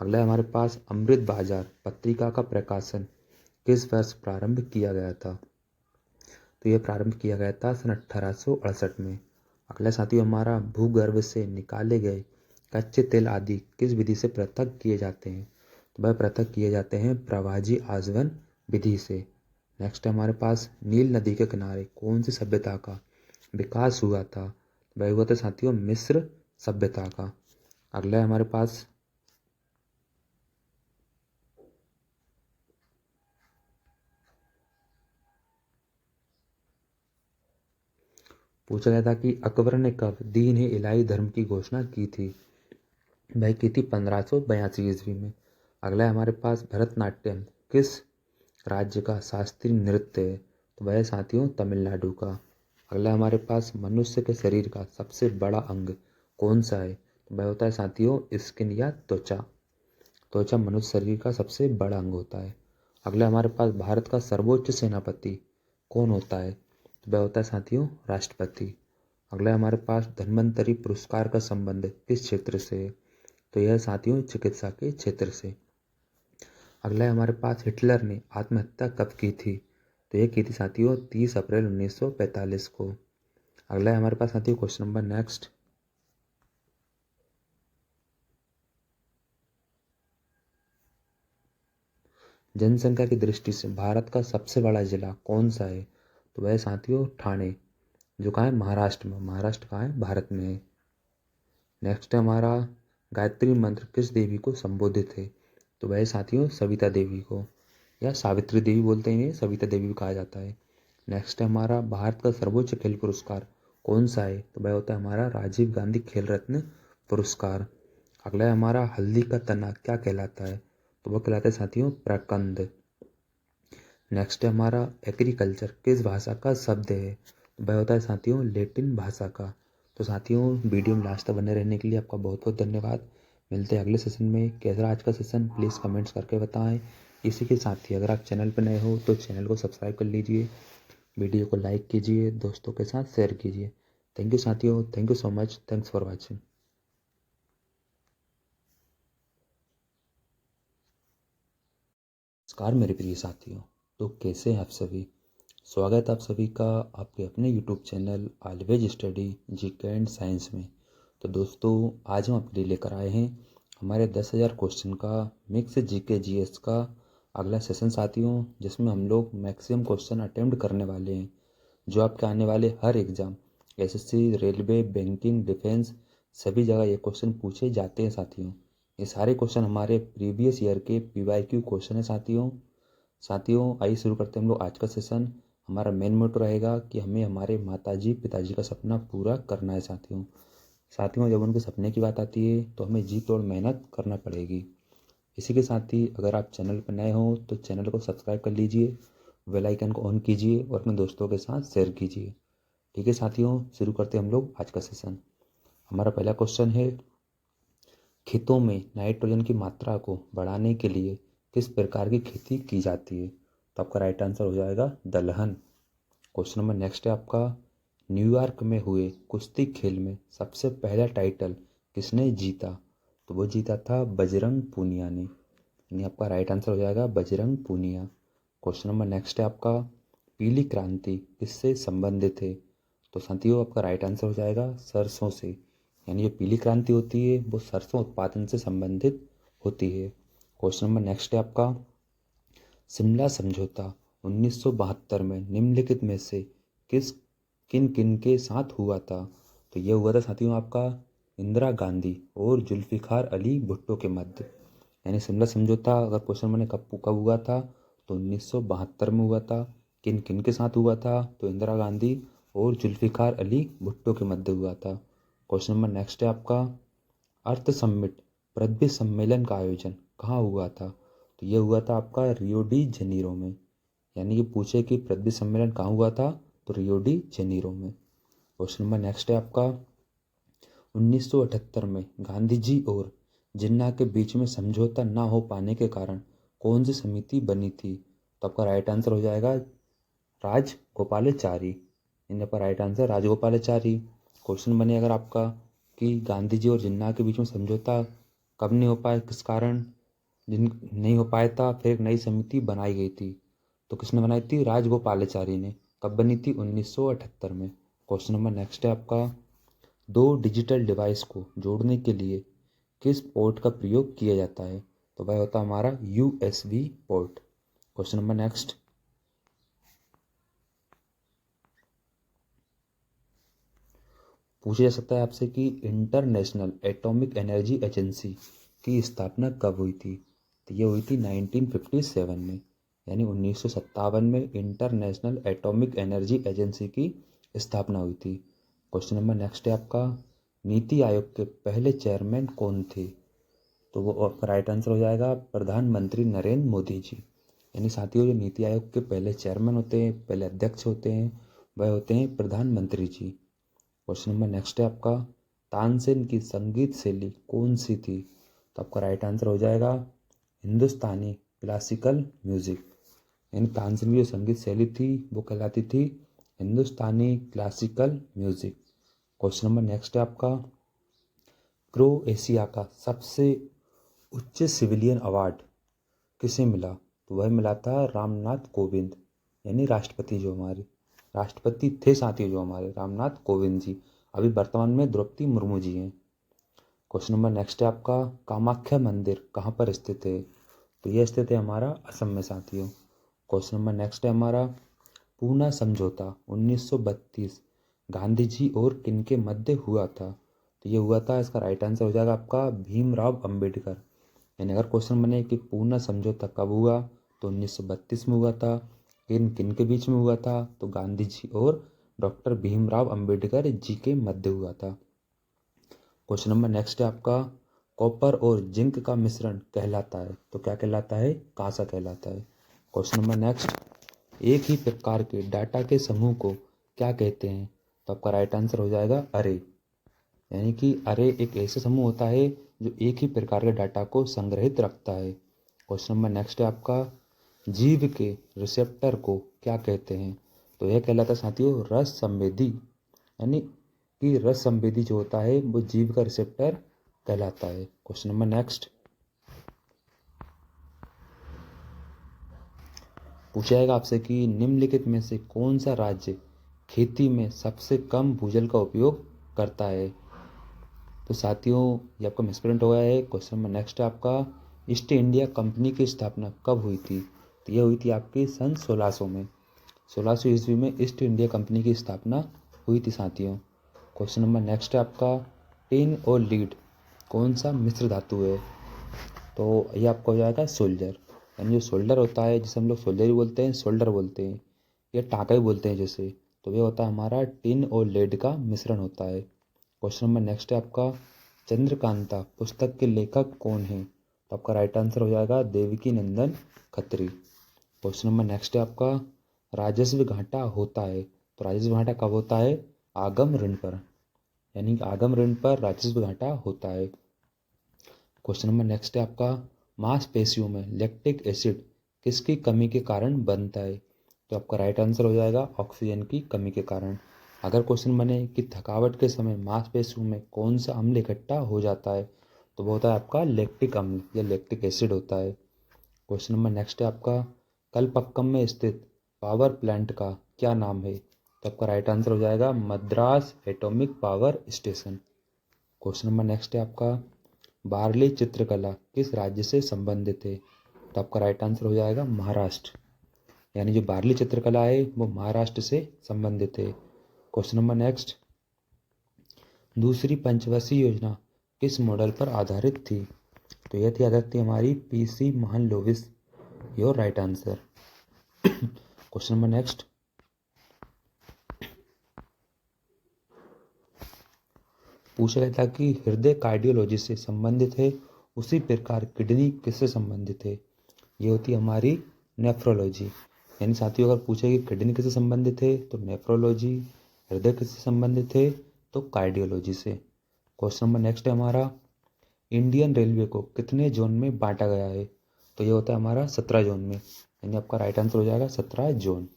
अगला है हमारे पास अमृत बाजार पत्रिका का प्रकाशन किस वर्ष प्रारंभ किया गया था, तो यह प्रारंभ किया गया था सन 1868 में। अगला साथियों हमारा भूगर्भ से निकाले गए कच्चे तेल आदि किस विधि से पृथक किए जाते हैं, तो वह पृथक किए जाते हैं प्रवाजी आजवन विधि से। नेक्स्ट है हमारे पास नील नदी के किनारे कौन सी सभ्यता का विकास हुआ था, वह हुआ था साथियों मिस्र सभ्यता का। अगला है हमारे पास पूछा गया था कि अकबर ने कब दीन ए इलाही धर्म की घोषणा की थी, वह की थी 1582 ईस्वी में। अगला है हमारे पास भरतनाट्यम किस राज्य का शास्त्रीय नृत्य है, तो वह साथियों तमिलनाडु का। अगला है हमारे पास मनुष्य के शरीर का सबसे बड़ा अंग कौन सा है, तो वह होता है साथियों स्किन या त्वचा। त्वचा मनुष्य शरीर का सबसे बड़ा अंग होता है। अगला हमारे पास भारत का सर्वोच्च सेनापति कौन होता है, तो वह होता है साथियों राष्ट्रपति। अगला है हमारे पास धन्वंतरी पुरस्कार का संबंध किस क्षेत्र से है, तो यह साथियों चिकित्सा के क्षेत्र से। अगला है हमारे पास हिटलर ने आत्महत्या कब की थी, तो यह की थी साथियों 30 अप्रैल 1945 को। अगला है हमारे पास साथियों क्वेश्चन नंबर नेक्स्ट, जनसंख्या की दृष्टि से भारत का सबसे बड़ा जिला कौन सा है, तो वह साथियों ठाणे, जो कहाँ है महाराष्ट्र में, महाराष्ट्र कहाँ है भारत में है। नेक्स्ट है हमारा गायत्री मंत्र किस देवी को संबोधित है, तो वह साथियों सविता देवी को, या सावित्री देवी बोलते हैं, सविता देवी भी कहा जाता है। नेक्स्ट है हमारा भारत का सर्वोच्च खेल पुरस्कार कौन सा है? तो वह होता है हमारा राजीव गांधी खेल रत्न पुरस्कार। अगला है हमारा हल्दी का तना क्या कहलाता है? तो वह कहलाता है साथियों प्रकंद। नेक्स्ट है हमारा एग्रीकल्चर किस भाषा का शब्द है? तो वह होता है साथियों लैटिन भाषा का। तो साथियों वीडियो में लास्ट तक बने रहने के लिए आपका बहुत बहुत धन्यवाद। मिलते हैं अगले सेशन में। कैसा आज का सेशन प्लीज़ कमेंट्स करके बताएं। इसी के साथ ही अगर आप चैनल पर नए हो तो चैनल को सब्सक्राइब कर लीजिए, वीडियो को लाइक कीजिए, दोस्तों के साथ शेयर कीजिए। थैंक यू साथियों, thank you so much, thanks for watching. नमस्कार मेरे प्रिय साथियों, तो कैसे हैं आप सभी? स्वागत है आप सभी का आपके अपने YouTube channel always study GK and science में। तो दोस्तों आज हम आपके लिए लेकर आए हैं हमारे 10,000 क्वेश्चन का मिक्स जीके जीएस का अगला सेशन साथियों, जिसमें हम लोग मैक्सिमम क्वेश्चन अटेम्प्ट करने वाले हैं जो आपके आने वाले हर exam SSC, railway, banking, defence सभी जगह ये क्वेश्चन पूछे जाते हैं साथियों। ये सारे क्वेश्चन हमारे प्रीवियस ईयर के पीवाईक्यू क्वेश्चन है साथियों आइए शुरू करते हैं हम लोग आज का सेशन। हमारा मेन मोटो रहेगा कि हमें हमारे माताजी पिताजी का सपना पूरा करना है साथियों जब उनके सपने की बात आती है तो हमें जी तोड़ मेहनत करना पड़ेगी। इसी के साथ ही अगर आप चैनल पर नए हो तो चैनल को सब्सक्राइब कर लीजिए, बेल आइकन को ऑन कीजिए और अपने दोस्तों के साथ शेयर कीजिए। ठीक है साथियों, शुरू करते हैं हम लोग आज का सेशन। हमारा पहला क्वेश्चन है खेतों में नाइट्रोजन की मात्रा को बढ़ाने के लिए किस प्रकार की खेती की जाती है? तो आपका राइट आंसर हो जाएगा दलहन। क्वेश्चन नंबर नेक्स्ट है आपका न्यूयॉर्क में हुए कुश्ती खेल में सबसे पहला टाइटल किसने जीता? तो वो जीता था बजरंग पूनिया ने, यानी आपका राइट आंसर हो जाएगा Bajrang Punia. Question number next है आपका पीली क्रांति किससे संबंधित है? तो साथियों आपका राइट आंसर हो जाएगा सरसों से, यानी जो पीली क्रांति होती है वो सरसों उत्पादन से संबंधित होती है। क्वेश्चन नंबर नेक्स्ट है आपका शिमला समझौता 1972 में निम्नलिखित में से किन किन के साथ हुआ था? तो यह हुआ था साथियों आपका इंदिरा गांधी और जुल्फिकार अली भुट्टो के मध्य। यानी शिमला समझौता अगर क्वेश्चन मैंने कब हुआ था तो 1972 में हुआ था। किन किन के साथ हुआ था? तो इंदिरा गांधी और जुल्फिकार अली भुट्टो के मध्य हुआ था। क्वेश्चन नंबर नेक्स्ट है आपका अर्थ समिट पृथ्वी सम्मेलन का आयोजन कहाँ हुआ था? तो यह हुआ था आपका रियो डी जेनीरो में। यानी कि पूछे कि पृथ्वी सम्मेलन कहाँ हुआ था? तो रियो डी जेनीरो में। क्वेश्चन नंबर नेक्स्ट है आपका 1978 में गांधी जी और जिन्ना के बीच में समझौता न हो पाने के कारण कौन सी समिति बनी थी? तो आपका राइट आंसर हो जाएगा राजगोपालाचारी। इन पर राइट आंसर राजगोपालाचारी। क्वेश्चन बने अगर आपका कि गांधी जी और जिन्ना के बीच में समझौता कब नहीं हो पाया, किस कारण जिन नहीं हो पाया था, फिर एक नई समिति बनाई गई थी। तो किसने बनाई थी? राजगोपालाचारी ने। कब बनी थी? 1978 में। क्वेश्चन नंबर नेक्स्ट है आपका दो डिजिटल डिवाइस को जोड़ने के लिए किस पोर्ट का प्रयोग किया जाता है? तो वह होता है हमारा USB port. Question number next पूछा जा सकता है आपसे कि इंटरनेशनल एटॉमिक एनर्जी एजेंसी की स्थापना कब हुई थी? तो ये हुई थी 1957 में, यानी 1957 में इंटरनेशनल एटॉमिक एनर्जी एजेंसी की स्थापना हुई थी। क्वेश्चन नंबर नेक्स्ट है आपका नीति आयोग के पहले चेयरमैन कौन थे? तो वो आपका राइट आंसर हो जाएगा प्रधानमंत्री नरेंद्र मोदी जी। यानी साथियों जो नीति आयोग के पहले चेयरमैन होते हैं, पहले अध्यक्ष होते हैं, वह होते हैं प्रधानमंत्री जी। क्वेश्चन नंबर नेक्स्ट है आपका तानसेन की संगीत शैली कौन सी थी? तो आपका राइट आंसर हो जाएगा हिंदुस्तानी क्लासिकल म्यूजिक। यानी तानसेन की जो संगीत शैली थी वो कहलाती थी Hindustani classical music. Question number next है आपका क्रोएशिया का सबसे उच्च सिविलियन अवार्ड किसे मिला? तो वह मिला था रामनाथ कोविंद, यानी राष्ट्रपति जो हमारे राष्ट्रपति थे साथियों जो हमारे रामनाथ कोविंद जी। अभी वर्तमान में द्रौपदी मुर्मू जी हैं। क्वेश्चन नंबर नेक्स्ट है आपका कामाख्या मंदिर कहाँ पर स्थित है? तो यह स्थित है हमारा असम में साथियों। क्वेश्चन नंबर नेक्स्ट है हमारा पूना समझौता 1932 गांधी जी और किनके मध्य हुआ था? तो ये हुआ था, इसका राइट आंसर हो जाएगा आपका भीमराव अंबेडकर। यानी अगर क्वेश्चन बने कि पूना समझौता कब हुआ तो 1932 में हुआ था। किन किन के बीच में हुआ था? तो गांधी जी और डॉक्टर भीमराव अंबेडकर जी के मध्य हुआ था। क्वेश्चन नंबर नेक्स्ट है आपका, कॉपर और जिंक का मिश्रण कहलाता है, तो क्या कहलाता है? कांसा कहलाता है। क्वेश्चन नंबर नेक्स्ट, एक ही प्रकार के डाटा के समूह को क्या कहते हैं? तो आपका राइट आंसर हो जाएगा अरे। यानी कि अरे एक ऐसा समूह होता है जो एक ही प्रकार के डाटा को संग्रहित रखता है। क्वेश्चन नंबर नेक्स्ट है आपका, जीव के रिसेप्टर को क्या कहते हैं? तो यह कहलाता है साथियों रस संवेदी। यानी कि रस संवेदी जो होता है वो जीव का रिसेप्टर कहलाता है। क्वेश्चन नंबर नेक्स्ट, पूछा जाएगा आपसे कि निम्नलिखित में से कौन सा राज्य खेती में सबसे कम भूजल का उपयोग करता है? तो साथियों ये आपका मिसप्रिंट हो गया है। क्वेश्चन नंबर नेक्स्ट है आपका, ईस्ट इंडिया कंपनी की स्थापना कब हुई थी? तो यह हुई थी आपकी सन 1600 में। 1600 ईस्वी में ईस्ट इंडिया कंपनी की स्थापना हुई थी साथियों। क्वेश्चन नंबर नेक्स्ट है आपका, टिन और लीड कौन सा मिश्र धातु है? तो ये आपका हो जाएगा सोल्जर। यानी जो सोल्डर होता है जिसे हम लोग सोल्जर ही बोलते हैं, सोल्डर बोलते हैं या टाँका ही बोलते हैं जैसे, तो ये होता है हमारा टिन और लेड का मिश्रण होता है। क्वेश्चन नंबर नेक्स्ट है आपका, चंद्रकांता पुस्तक के लेखक कौन है? तो आपका राइट आंसर हो जाएगा देवकी नंदन खत्री। क्वेश्चन नंबर नेक्स्ट है आपका, राजस्व घाटा होता है, तो राजस्व घाटा कब होता है? आगम ऋण पर। यानी कि आगम ऋण पर राजस्व घाटा होता है। क्वेश्चन नंबर नेक्स्ट है आपका, मांसपेशियों में लैक्टिक एसिड किसकी कमी के कारण बनता है? तो आपका राइट आंसर हो जाएगा ऑक्सीजन की कमी के कारण। अगर क्वेश्चन बने कि थकावट के समय मांसपेशियों में कौन सा अम्ल इकट्ठा हो जाता है, तो वो होता है आपका लैक्टिक अम्ल या लैक्टिक एसिड होता है। क्वेश्चन नंबर नेक्स्ट है आपका, कलपक्कम में स्थित पावर प्लांट का क्या नाम है? तो आपका राइट आंसर हो जाएगा Madras atomic power station. Question number next है आपका, बार्ली चित्रकला किस राज्य से संबंधित है? तो आपका राइट आंसर हो जाएगा महाराष्ट्र। यानी जो बार्ली चित्रकला है वो महाराष्ट्र से संबंधित है। क्वेश्चन नंबर नेक्स्ट, दूसरी पंचवर्षीय योजना किस मॉडल पर आधारित थी? तो यह थी आधारित थी हमारी PC Mahalanobis, your right answer. Question number next, पूछा गया था कि हृदय कार्डियोलॉजी से संबंधित है, उसी प्रकार किडनी किससे संबंधित है? ये होती है हमारी नेफ्रोलॉजी। यानी साथियों अगर पूछे कि किडनी किससे संबंधित है तो नेफ्रोलॉजी, हृदय किससे संबंधित है तो कार्डियोलॉजी से। क्वेश्चन नंबर नेक्स्ट है हमारा, इंडियन रेलवे को कितने जोन में बांटा गया है? तो ये होता है हमारा 17 जोन में। यानी आपका राइट आंसर हो जाएगा 17 जोन।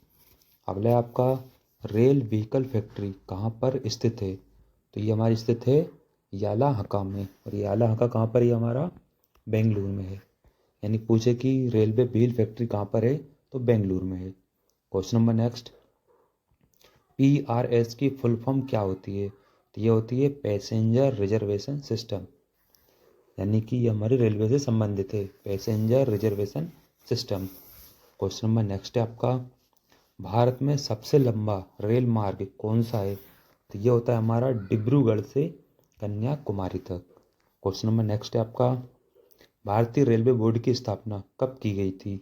अगला है आपका, रेल व्हीकल फैक्ट्री कहाँ पर स्थित है? तो ये हमारी स्थित है यालाहाका में, और यालाहाका कहाँ पर है? हमारा बेंगलुरु में है। यानी पूछे कि रेलवे व्हील फैक्ट्री कहाँ पर है तो बेंगलुरु में है। क्वेश्चन नंबर नेक्स्ट, PRS की फुल फॉर्म क्या होती है? तो ये होती है पैसेंजर रिजर्वेशन सिस्टम। यानी कि ये हमारे रेलवे से संबंधित है, passenger reservation system. Question number next है आपका, भारत में सबसे लंबा रेल मार्ग कौन सा है? तो ये होता है हमारा डिब्रूगढ़ से कन्याकुमारी तक। क्वेश्चन नंबर नेक्स्ट है आपका, भारतीय रेलवे बोर्ड की स्थापना कब की गई थी?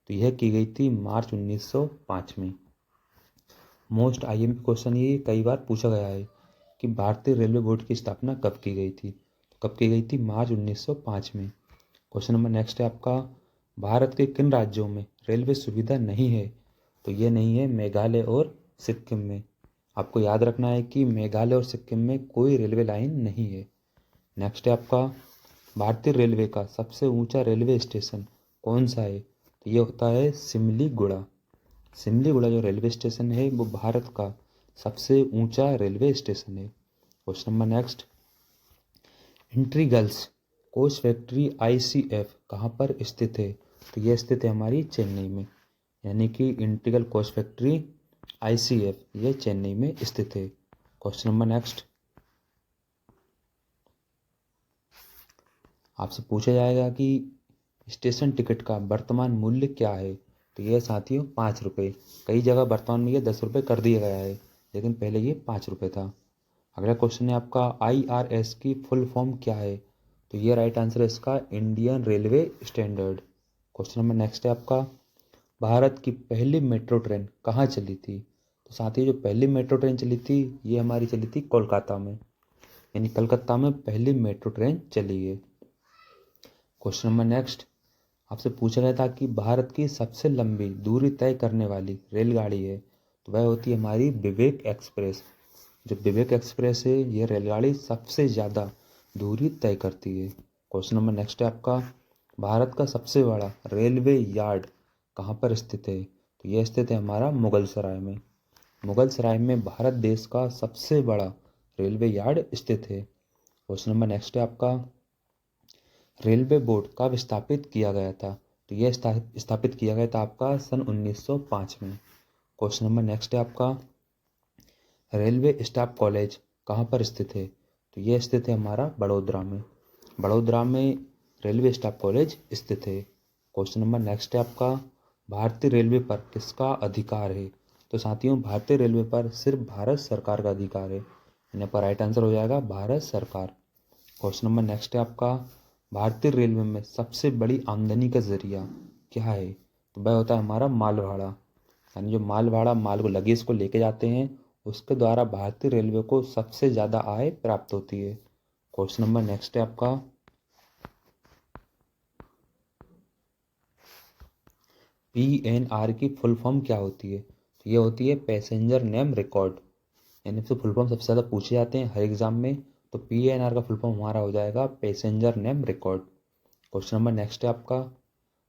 तो यह की गई थी मार्च 1905 में। मोस्ट IMP क्वेश्चन ये कई बार पूछा गया है कि भारतीय रेलवे बोर्ड की स्थापना कब की गई थी? तो कब की गई थी? मार्च 1905 में। क्वेश्चन नंबर नेक्स्ट है आपका, भारत के किन राज्यों में रेलवे सुविधा नहीं है? तो ये नहीं है मेघालय और सिक्किम में। आपको याद रखना है कि मेघालय और सिक्किम में कोई रेलवे लाइन नहीं है। नेक्स्ट है आपका, भारतीय रेलवे का सबसे ऊंचा रेलवे स्टेशन कौन सा है? तो ये होता है सिमलीगुड़ा। सिमलीगुड़ा जो रेलवे स्टेशन है वो भारत का सबसे ऊंचा रेलवे स्टेशन है। Question number next, Integral coach factory ICF कहाँ पर स्थित है? तो यह स्थित है हमारी चेन्नई में। यानी कि इंटीग्रल कोच फैक्ट्री ICF ये चेन्नई में स्थित है। क्वेश्चन नंबर नेक्स्ट, आपसे पूछा जाएगा कि स्टेशन टिकट का वर्तमान मूल्य क्या है? तो यह साथियों 5 रुपये। कई जगह वर्तमान में ये 10 रुपये कर दिया गया है, लेकिन पहले ये 5 रुपये था। अगला क्वेश्चन है आपका, IRS की फुल फॉर्म क्या है? तो ये राइट आंसर है इसका Indian railway standard. Question number next है आपका, भारत की पहली मेट्रो ट्रेन कहाँ चली थी? तो साथियों जो पहली मेट्रो ट्रेन चली थी ये हमारी चली थी कोलकाता में, यानी कलकत्ता में पहली मेट्रो ट्रेन चली है। क्वेश्चन नंबर नेक्स्ट आपसे पूछा गया था कि भारत की सबसे लंबी दूरी तय करने वाली रेलगाड़ी है, तो वह होती है हमारी विवेक एक्सप्रेस। जो विवेक एक्सप्रेस है ये रेलगाड़ी सबसे ज़्यादा दूरी तय करती है। क्वेश्चन नंबर नेक्स्ट है आपका, भारत का सबसे बड़ा रेलवे यार्ड कहाँ पर स्थित है, तो यह स्थित है हमारा मुगल सराय में। मुगल सराय में भारत देश का सबसे बड़ा रेलवे यार्ड स्थित है। क्वेश्चन नंबर नेक्स्ट है आपका, रेलवे बोर्ड कब स्थापित किया गया था, तो यह स्थापित किया गया था आपका सन 1905 में। क्वेश्चन नंबर नेक्स्ट है आपका, रेलवे स्टाफ कॉलेज कहाँ पर स्थित है, तो यह स्थित है हमारा बड़ोदरा में। बड़ोदरा में रेलवे स्टाफ कॉलेज स्थित है। क्वेश्चन नंबर नेक्स्ट है आपका, भारतीय रेलवे पर किसका अधिकार है, तो साथियों भारतीय रेलवे पर सिर्फ भारत सरकार का अधिकार है। यहाँ पर राइट आंसर हो जाएगा भारत सरकार। क्वेश्चन नंबर नेक्स्ट है आपका, भारतीय रेलवे में सबसे बड़ी आमदनी का जरिया क्या है, तो वह होता है हमारा माल भाड़ा। यानी जो माल भाड़ा, माल को लगेज को लेके जाते हैं, उसके द्वारा भारतीय रेलवे को सबसे ज़्यादा आय प्राप्त होती है। क्वेश्चन नंबर नेक्स्ट है आपका, PNR की फुल फॉर्म क्या होती है, तो ये होती है पैसेंजर नेम रिकॉर्ड। यानी इससे फुल फॉर्म सबसे ज़्यादा पूछे जाते हैं हर एग्जाम में, तो PNR का फुल फॉर्म हमारा हो जाएगा passenger name record. Question number next है आपका,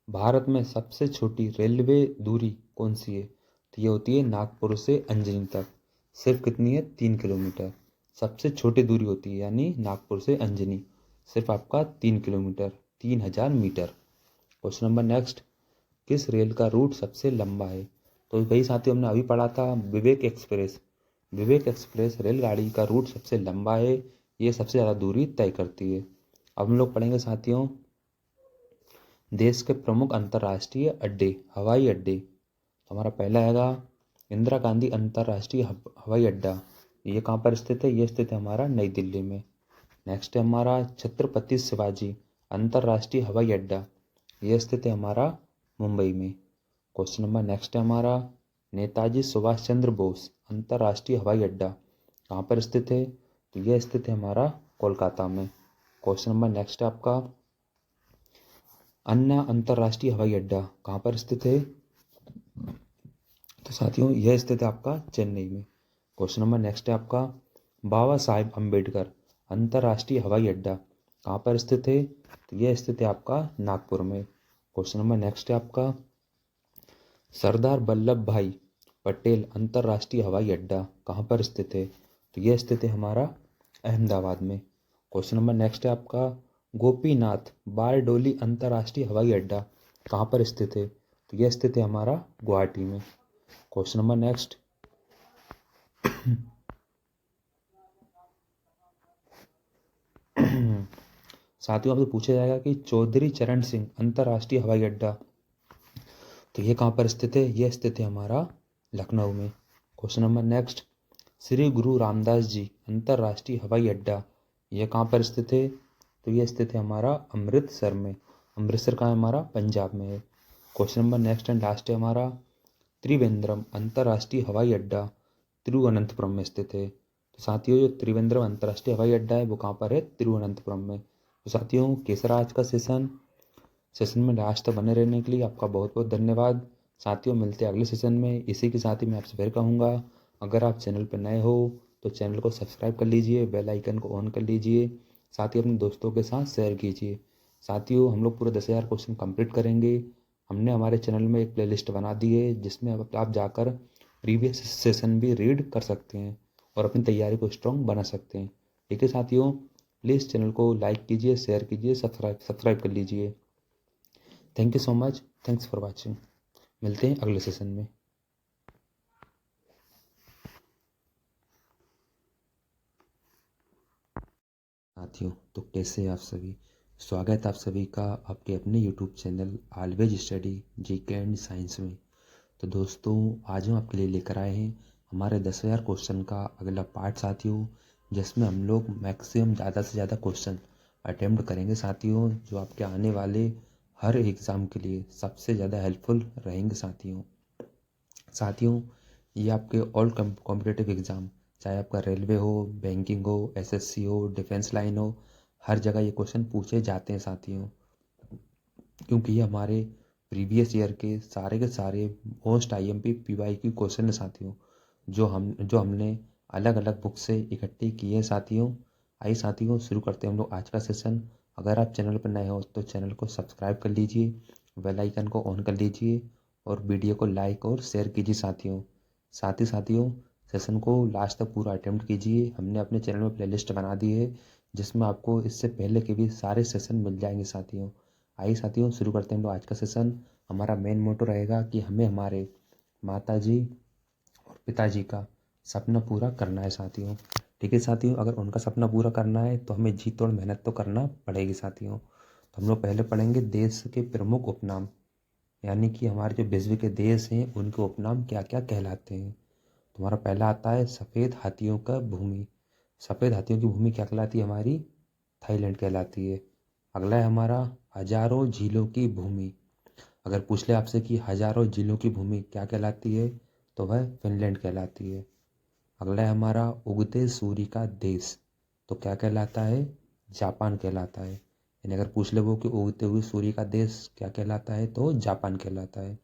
भारत में सबसे छोटी रेलवे दूरी कौन सी है, तो ये होती है नागपुर से अंजनी तक। सिर्फ कितनी है, 3 किलोमीटर सबसे छोटी दूरी होती है, यानी नागपुर से अंजनी सिर्फ आपका 3 kilometre, 3000 metre. Question number next, किस रेल का रूट सबसे लंबा है, तो वही साथियों हमने अभी पढ़ा था, विवेक एक्सप्रेस। विवेक एक्सप्रेस रेलगाड़ी का रूट सबसे लंबा है, ये सबसे ज़्यादा दूरी तय करती है। अब हम लोग पढ़ेंगे साथियों देश के प्रमुख अंतर्राष्ट्रीय अड्डे, हवाई अड्डे। तो हमारा पहला हैगा इंदिरा गांधी अंतर्राष्ट्रीय हवाई अड्डा। ये कहाँ पर स्थित है, ये स्थित है हमारा नई दिल्ली में। नेक्स्ट है हमारा छत्रपति शिवाजी अंतर्राष्ट्रीय हवाई अड्डा। ये स्थित है हमारा मुंबई में। क्वेश्चन नंबर नेक्स्ट है हमारा, नेताजी सुभाष चंद्र बोस अंतर्राष्ट्रीय हवाई अड्डा कहाँ पर स्थित है, तो यह स्थित है हमारा कोलकाता में। क्वेश्चन नंबर नेक्स्ट है आपका, अन्ना अंतर्राष्ट्रीय हवाई अड्डा कहाँ पर स्थित है, तो साथियों यह स्थित है आपका चेन्नई में। क्वेश्चन नंबर नेक्स्ट है आपका, बाबा साहेब अम्बेडकर अंतर्राष्ट्रीय हवाई अड्डा कहाँ पर स्थित है, तो यह स्थित है आपका नागपुर में। क्वेश्चन नंबर नेक्स्ट है आपका, सरदार वल्लभ भाई पटेल अंतर्राष्ट्रीय हवाई अड्डा कहाँ पर स्थित है, तो यह स्थित है हमारा अहमदाबाद में। क्वेश्चन नंबर नेक्स्ट है आपका, गोपीनाथ बारडोली अंतर्राष्ट्रीय हवाई अड्डा कहाँ पर स्थित है, तो यह स्थित है हमारा गुवाहाटी में। क्वेश्चन नंबर नेक्स्ट, साथियों आपसे पूछा जाएगा कि चौधरी चरण सिंह अंतर्राष्ट्रीय हवाई अड्डा, तो ये कहाँ पर स्थित है, यह स्थित है हमारा लखनऊ में। क्वेश्चन नंबर नेक्स्ट, श्री गुरु रामदास जी अंतर्राष्ट्रीय हवाई अड्डा, यह कहाँ पर स्थित है, तो यह स्थित है हमारा अमृतसर में। अमृतसर कहाँ है हमारा, पंजाब में है। Question number next and last है हमारा, त्रिवेंद्रम अंतर्राष्ट्रीय हवाई अड्डा तिरुवनंतपुरम में स्थित है। तो साथियों जो त्रिवेंद्रम अंतर्राष्ट्रीय हवाई अड्डा है वो कहाँ पर है, तिरुवनंतपुरम में। तो साथियों कैसा आज का सेशन में लास्ट तक बने रहने के लिए आपका बहुत बहुत धन्यवाद। साथियों मिलते हैं अगले सेशन में। इसी के साथ ही मैं आपसे फिर कहूँगा, अगर आप चैनल पर नए हो तो चैनल को सब्सक्राइब कर लीजिए, बेल आइकन को ऑन कर लीजिए, साथ ही अपने दोस्तों के साथ शेयर कीजिए। साथियों हम लोग पूरे 10,000 क्वेश्चन कंप्लीट करेंगे। हमने हमारे चैनल में एक प्लेलिस्ट बना दी है जिसमें आप जाकर प्रीवियस सेशन भी रीड कर सकते हैं और अपनी तैयारी को स्ट्रॉन्ग बना सकते हैं। ठीक है साथियों, प्लीज़ चैनल को लाइक कीजिए, शेयर कीजिए, सब्सक्राइब कर लीजिए। Thank you so much, thanks for watching. मिलते हैं अगले सेशन में। साथियों तो कैसे आप सभी, स्वागत आप सभी का आपके अपने YouTube channel always study GK and science में। तो दोस्तों आज हम आपके लिए लेकर आए हैं हमारे 10,000 क्वेश्चन का अगला पार्ट साथियों, जिसमें हम लोग मैक्सिमम ज़्यादा से ज़्यादा क्वेश्चन अटेम्प्ट करेंगे साथियों, जो आपके आने वाले हर एग्ज़ाम के लिए सबसे ज़्यादा हेल्पफुल रहेंगे साथियों। ये आपके ऑल कॉम्पिटिटिव एग्ज़ाम, चाहे आपका रेलवे हो, बैंकिंग हो, एसएससी हो, डिफेंस लाइन हो, हर जगह ये क्वेश्चन पूछे जाते हैं साथियों, क्योंकि ये हमारे प्रीवियस ईयर के सारे मोस्ट आईएमपी पीवाईक्यू क्वेश्चन है साथियों, जो हमने अलग अलग बुक से इकट्ठे किए हैं साथियों। आइए साथियों, शुरू करते हैं हम लोग आज का सेशन। अगर आप चैनल पर नए हो तो चैनल को सब्सक्राइब कर लीजिए, बेल आइकन को ऑन कर लीजिए और वीडियो को लाइक और शेयर कीजिए साथियों। साथ ही साथियों, सेशन को लास्ट तक पूरा अटेम्प्ट कीजिए। हमने अपने चैनल में प्लेलिस्ट बना दी है जिसमें आपको इससे पहले के भी सारे सेशन मिल जाएंगे साथियों। आइए साथियों, शुरू करते हैं हम लोग आज का सेशन। हमारा मेन मोटो रहेगा कि हमें हमारे माताजी और पिताजी का सपना पूरा करना है साथियों। ठीक है साथियों, अगर उनका सपना पूरा करना है तो हमें जी तोड़ मेहनत तो करना पड़ेगी साथियों। तो हम लोग पहले पढ़ेंगे देश के प्रमुख उपनाम, यानी कि हमारे जो विश्व के देश हैं उनके उपनाम क्या क्या कहलाते हैं। तुम्हारा पहला आता है सफ़ेद हाथियों का भूमि। सफ़ेद हाथियों की भूमि क्या कहलाती है हमारी? थाईलैंड कहलाती है। अगला है हमारा हजारों झीलों की भूमि। अगर पूछ ले आपसे कि हजारों झीलों की भूमि क्या कहलाती है तो वह फिनलैंड कहलाती है। अगला है हमारा उगते सूर्य का देश, तो क्या कहलाता है? जापान कहलाता है। यानी अगर पूछ ले वो कि उगते हुए सूर्य का देश क्या कहलाता है तो जापान कहलाता है।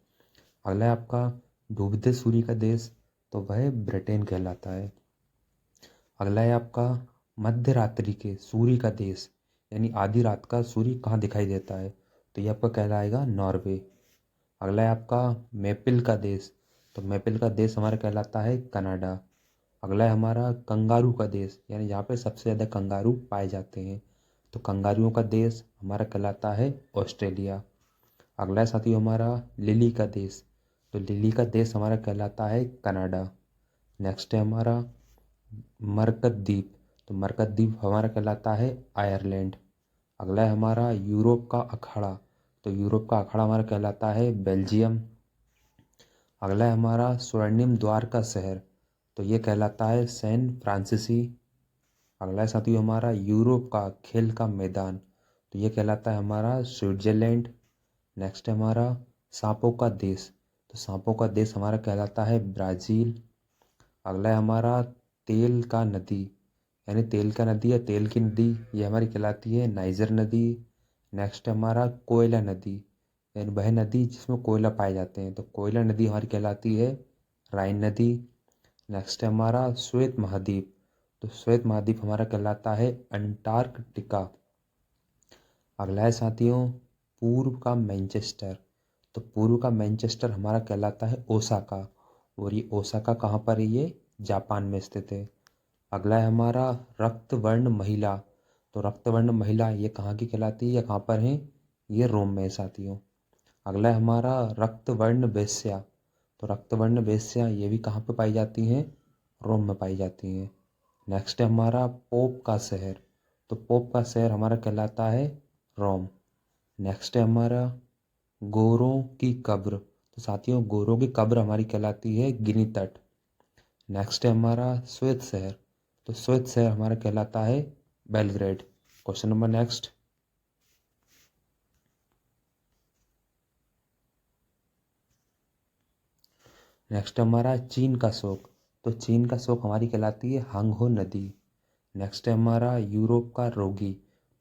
अगला है आपका डूबते सूर्य का देश, तो वह ब्रिटेन कहलाता है। अगला है आपका मध्य रात्रि के सूर्य का देश, यानी आधी रात का सूर्य कहाँ दिखाई देता है, तो ये आपका कहलाएगा नॉर्वे। अगला है आपका मेपिल का देश, तो मेपिल का देश हमारा कहलाता है कनाडा। अगला है हमारा कंगारू का देश, यानी जहाँ पे सबसे ज़्यादा कंगारू पाए जाते हैं, तो कंगारुओं का देश हमारा कहलाता है ऑस्ट्रेलिया। अगला है साथियों हमारा लिली का देश, तो लिली का देश हमारा कहलाता है कनाडा। नेक्स्ट है हमारा मरकत द्वीप, तो मरकत द्वीप हमारा कहलाता है आयरलैंड। अगला है हमारा यूरोप का अखाड़ा, तो यूरोप का अखाड़ा हमारा कहलाता है बेल्जियम। अगला है हमारा स्वर्णिम द्वार का शहर, तो ये कहलाता है सैन फ्रांसिसी। अगला है साथियों हमारा यूरोप का खेल का मैदान, तो ये कहलाता है हमारा स्विट्जरलैंड। नेक्स्ट है हमारा सांपों का देश, तो सांपों का देश हमारा कहलाता है ब्राज़ील। अगला है हमारा तेल का नदी, यानी तेल का नदी या तेल की नदी, ये हमारी कहलाती है नाइजर नदी। नेक्स्ट है हमारा कोयला नदी, यानी वह नदी जिसमें कोयला पाए जाते हैं, तो कोयला नदी हमारी कहलाती है राइन नदी। नेक्स्ट है हमारा श्वेत महाद्वीप, तो श्वेत महाद्वीप हमारा कहलाता है अंटार्कटिका। अगला है साथियों पूर्व का मैनचेस्टर, तो पूर्व का मैनचेस्टर हमारा कहलाता है ओसाका, और ये ओसाका कहाँ पर है? ये जापान में स्थित है। अगला है हमारा रक्तवर्ण महिला, तो रक्तवर्ण महिला ये कहाँ की कहलाती है या कहाँ पर है? ये रोम में है साथियों। अगला है हमारा रक्तवर्ण वेश्या, तो रक्तवर्ण वेश्या ये भी कहाँ पे पाई जाती हैं? रोम में पाई जाती हैं। नेक्स्ट है हमारा पोप का शहर, तो पोप का शहर हमारा कहलाता है रोम। नेक्स्ट है हमारा गोरों की कब्र, तो साथियों गोरों की कब्र हमारी कहलाती है गिनी तट। नेक्स्ट है हमारा श्वेत शहर, तो श्वेत शहर हमारा कहलाता है Belgrade. Question number next. Next हमारा चीन का शोक, तो चीन का शोक हमारी कहलाती है हांगहो नदी। नेक्स्ट है हमारा यूरोप का रोगी,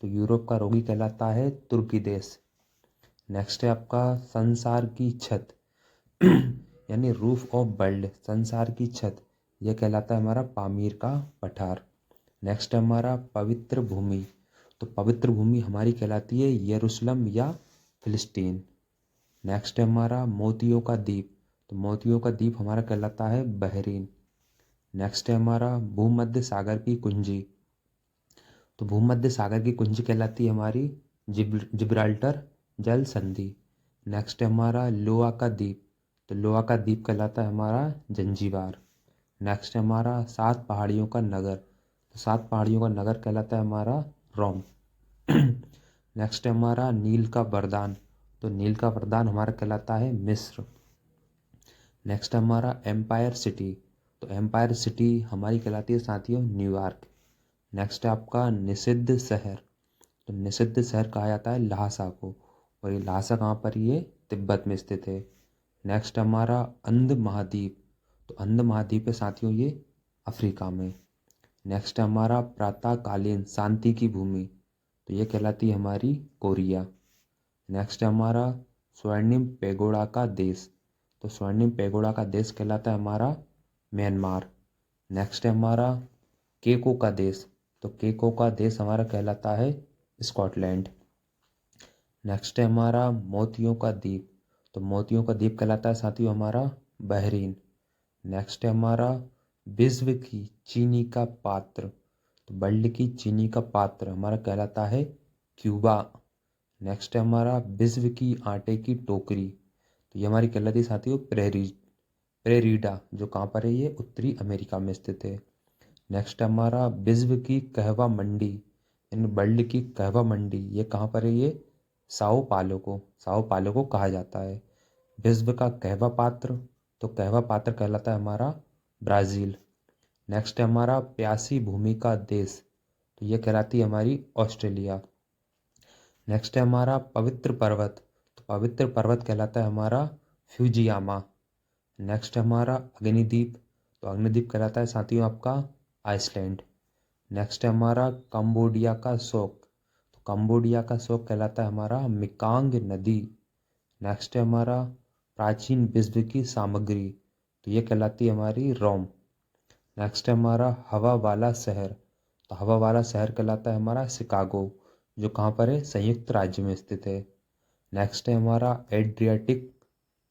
तो यूरोप का रोगी कहलाता है तुर्की देश। नेक्स्ट है आपका संसार की छत यानी रूफ ऑफ वर्ल्ड, संसार की छत, यह कहलाता है हमारा पामीर का पठार। नेक्स्ट है हमारा पवित्र भूमि, तो पवित्र भूमि हमारी कहलाती है यरूशलेम या फिलिस्तीन। नेक्स्ट है हमारा मोतियों का द्वीप, तो मोतियों का द्वीप हमारा कहलाता है बहरीन। नेक्स्ट है हमारा भूमध्य सागर की कुंजी, तो भूमध्य सागर की कुंजी कहलाती है हमारी जिब्राल्टर जल संधि। नेक्स्ट है हमारा लोआ का द्वीप, तो लोआ का द्वीप कहलाता है हमारा जंजीबार। नेक्स्ट है हमारा सात पहाड़ियों का नगर, तो सात पहाड़ियों का नगर कहलाता है हमारा रोम। नेक्स्ट है हमारा नील का वरदान, तो नील का वरदान हमारा कहलाता है मिस्र। नेक्स्ट है हमारा एम्पायर सिटी, तो एम्पायर सिटी हमारी कहलाती है साथियों न्यूयॉर्क। नेक्स्ट है आपका निषिद्ध शहर, तो निषिद्ध शहर कहा जाता है लहासा को, और ये लहासा कहाँ पर? ये तिब्बत में स्थित है। नेक्स्ट हमारा अंध महाद्वीप, तो अंध महाद्वीप है साथियों ये अफ्रीका में। नेक्स्ट है हमारा प्रातःकालीन शांति की भूमि, तो ये कहलाती है हमारी कोरिया। नेक्स्ट है हमारा स्वर्णिम पैगोडा का देश, तो स्वर्णिम पैगोडा का देश कहलाता है हमारा म्यांमार। नेक्स्ट है हमारा केको का देश, तो केको का देश हमारा कहलाता है स्कॉटलैंड। नेक्स्ट है हमारा मोतियों का द्वीप, तो मोतियों का द्वीप कहलाता है साथियों हमारा बहरीन। नेक्स्ट है हमारा विश्व की चीनी का पात्र, तो वर्ल्ड की चीनी का पात्र हमारा कहलाता है क्यूबा। नेक्स्ट है हमारा विश्व की आटे की टोकरी, तो ये हमारी कहलाती है साथियों प्रेरीडा, जो कहाँ पर है ये उत्तरी अमेरिका में स्थित है। नेक्स्ट हमारा विश्व की कहवा मंडी, इन वर्ल्ड की कहवा मंडी, ये कहाँ पर है ये साओ पालो को कहा जाता है। विश्व का कहवा पात्र, तो कहवा पात्र कहलाता है हमारा ब्राज़ील। नेक्स्ट है हमारा प्यासी भूमि का देश, तो ये कहलाती है हमारी ऑस्ट्रेलिया। नेक्स्ट है हमारा पवित्र पर्वत, तो पवित्र पर्वत कहलाता है हमारा फ्यूजियामा। नेक्स्ट है हमारा अग्निद्वीप, तो अग्निद्वीप कहलाता है साथियों आपका आइसलैंड। नेक्स्ट है हमारा कंबोडिया का शोक, तो कंबोडिया का शोक कहलाता है हमारा मिकांग नदी। नेक्स्ट है हमारा प्राचीन विश्व की सामग्री, तो ये कहलाती है हमारी रोम। नेक्स्ट है हमारा हवा वाला शहर, तो हवा वाला शहर कहलाता है हमारा शिकागो, जो कहाँ पर है संयुक्त राज्य में स्थित है। नेक्स्ट है हमारा एड्रियाटिक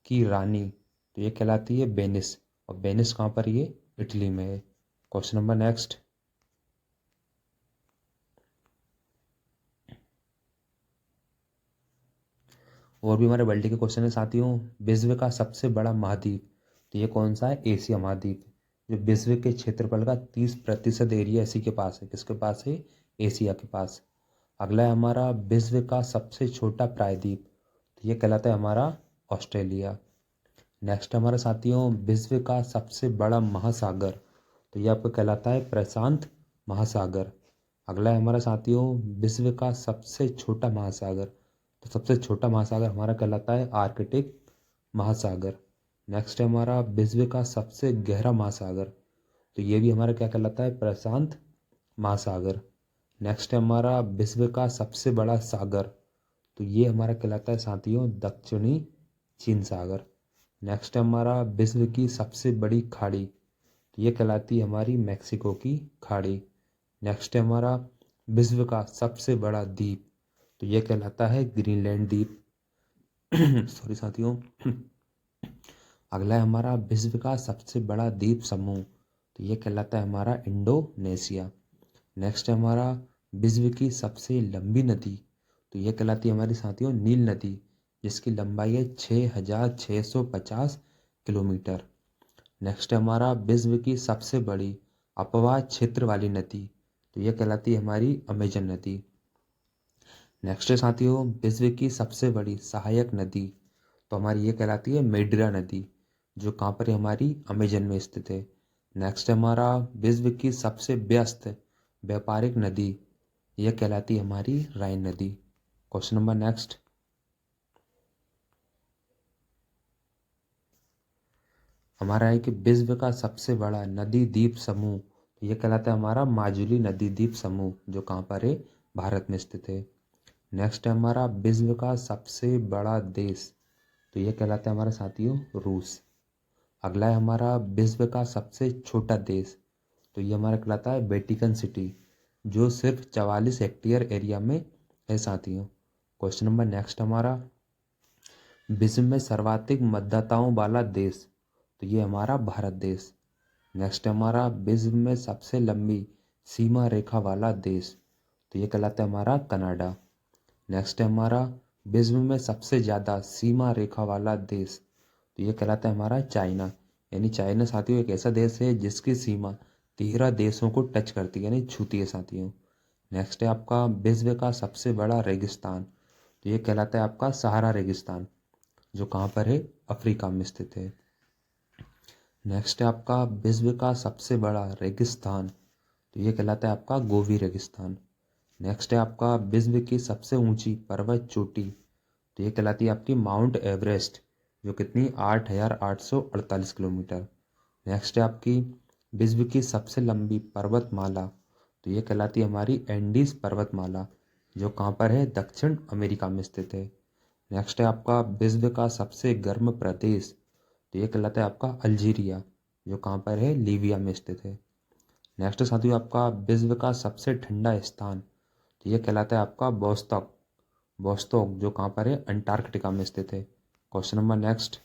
की रानी, तो ये कहलाती है वेनिस, और वेनिस कहाँ पर ये इटली में है। क्वेश्चन नंबर नेक्स्ट, और भी हमारे वर्ल्ड के क्वेश्चन है साथियों। विश्व का सबसे बड़ा महाद्वीप, तो ये कौन सा है एशिया महाद्वीप, जो विश्व के क्षेत्रफल का 30% एरिया इसी के पास है, किसके पास है एशिया के पास। अगला है हमारा विश्व का सबसे छोटा प्रायद्वीप, तो ये कहलाता है हमारा ऑस्ट्रेलिया। नेक्स्ट हमारा साथियों विश्व का सबसे बड़ा महासागर, तो ये आपका कहलाता है प्रशांत महासागर। अगला है हमारा साथियों विश्व का सबसे छोटा महासागर, तो सबसे छोटा महासागर हमारा कहलाता है आर्कटिक महासागर। नेक्स्ट है हमारा विश्व का सबसे गहरा महासागर, तो ये भी हमारा क्या कहलाता है प्रशांत महासागर। नेक्स्ट है हमारा विश्व का सबसे बड़ा सागर, तो ये हमारा कहलाता है साथियों दक्षिणी चीन सागर। नेक्स्ट है हमारा विश्व की सबसे बड़ी खाड़ी, तो ये कहलाती है हमारी मैक्सिको की खाड़ी। नेक्स्ट है हमारा विश्व का सबसे बड़ा द्वीप, तो ये कहलाता है ग्रीनलैंड द्वीप। सॉरी साथियों। अगला है हमारा विश्व का सबसे बड़ा द्वीप समूह, तो ये कहलाता है हमारा इंडोनेशिया। नेक्स्ट है हमारा विश्व की सबसे लंबी नदी, तो ये कहलाती है हमारी साथियों नील नदी, जिसकी लंबाई है 6650 किलोमीटर। नेक्स्ट है हमारा विश्व की सबसे बड़ी अपवाह क्षेत्र वाली नदी, तो ये कहलाती है हमारी अमेजन नदी। नेक्स्ट है साथियों विश्व की सबसे बड़ी सहायक नदी, तो हमारी ये कहलाती है मेड्रा नदी, जो कहाँ पर है हमारी अमेजन में स्थित है। नेक्स्ट है हमारा विश्व की सबसे व्यस्त व्यापारिक नदी, यह कहलाती है हमारी राइन नदी। क्वेश्चन नंबर नेक्स्ट, हमारा है कि विश्व का सबसे बड़ा नदी द्वीप समूह, तो यह कहलाता है हमारा माजुली नदी द्वीप समूह, जो कहाँ पर है भारत में स्थित है। नेक्स्ट है हमारा विश्व का सबसे बड़ा देश, तो यह कहलाता है हमारा साथियों रूस। अगला है हमारा विश्व का सबसे छोटा देश, तो ये हमारा कहलाता है वेटिकन सिटी, जो सिर्फ 44 हेक्टेयर एरिया में है साथियों। क्वेश्चन नंबर नेक्स्ट हमारा विश्व में सर्वाधिक मतदाताओं वाला देश, तो ये हमारा भारत देश। नेक्स्ट हमारा विश्व में सबसे लंबी सीमा रेखा वाला देश, तो ये कहलाता है हमारा कनाडा। नेक्स्ट है हमारा विश्व में सबसे ज़्यादा सीमा रेखा वाला देश, तो ये कहलाता है हमारा चाइना। यानी चाइना साथियों एक ऐसा देश है जिसकी सीमा 13 देशों को टच करती है, यानी छूती है साथियों। नेक्स्ट है आपका विश्व का सबसे बड़ा रेगिस्तान, तो ये कहलाता है आपका सहारा रेगिस्तान, जो कहाँ पर है अफ्रीका में स्थित है। नेक्स्ट है आपका विश्व का सबसे बड़ा रेगिस्तान, तो ये कहलाता है आपका गोबी रेगिस्तान। नेक्स्ट है आपका विश्व की सबसे ऊंची पर्वत चोटी, तो ये कहलाती है आपकी माउंट एवरेस्ट, जो कितनी 8848 किलोमीटर। नेक्स्ट है आपकी विश्व की सबसे लंबी पर्वतमाला, तो ये कहलाती है हमारी एंडीज पर्वतमाला, जो कहाँ पर है, दक्षिण अमेरिका में स्थित है। नेक्स्ट है आपका विश्व का सबसे गर्म प्रदेश, तो ये कहलाता है आपका अल्जीरिया, जो कहाँ पर है, लीबिया में स्थित है। नेक्स्ट साथियों आपका विश्व का सबसे ठंडा स्थान, तो ये कहलाता है आपका बोस्टॉक, बोस्टॉक जो कहाँ पर है, अंटार्कटिका में स्थित है। क्वेश्चन नंबर नेक्स्ट,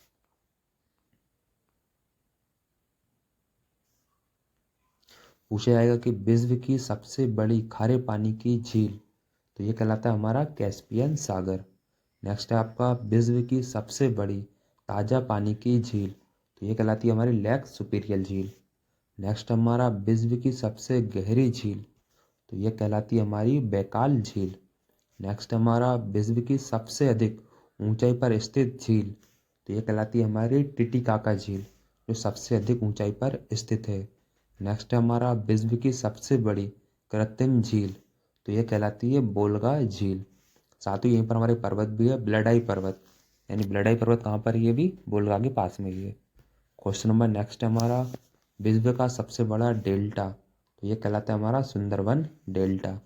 पूछा जाएगा कि विश्व की सबसे बड़ी खारे पानी की झील, तो ये कहलाता है हमारा कैस्पियन सागर। नेक्स्ट है आपका विश्व की सबसे बड़ी ताज़ा पानी की झील, तो ये कहलाती है हमारी लेक सुपीरियर झील। नेक्स्ट हमारा विश्व की सबसे गहरी झील, तो ये कहलाती है हमारी बैकाल झील। नेक्स्ट हमारा विश्व की सबसे अधिक ऊंचाई पर स्थित झील, तो ये कहलाती है हमारी टिटिकाका झील, जो सबसे अधिक ऊंचाई पर स्थित है। नेक्स्ट हमारा विश्व की सबसे बड़ी कृत्रिम झील, तो ये कहलाती है बोलगा झील। साथ ही यहीं पर हमारे पर्वत भी है, ब्लडाई पर्वत, यानी ब्लडाई पर्वत कहाँ पर है, ये भी बोलगा के पास में ही है। क्वेश्चन नंबर नेक्स्ट हमारा विश्व का सबसे बड़ा डेल्टा, तो ये कहलाता है हमारा सुंदरबन डेल्टा।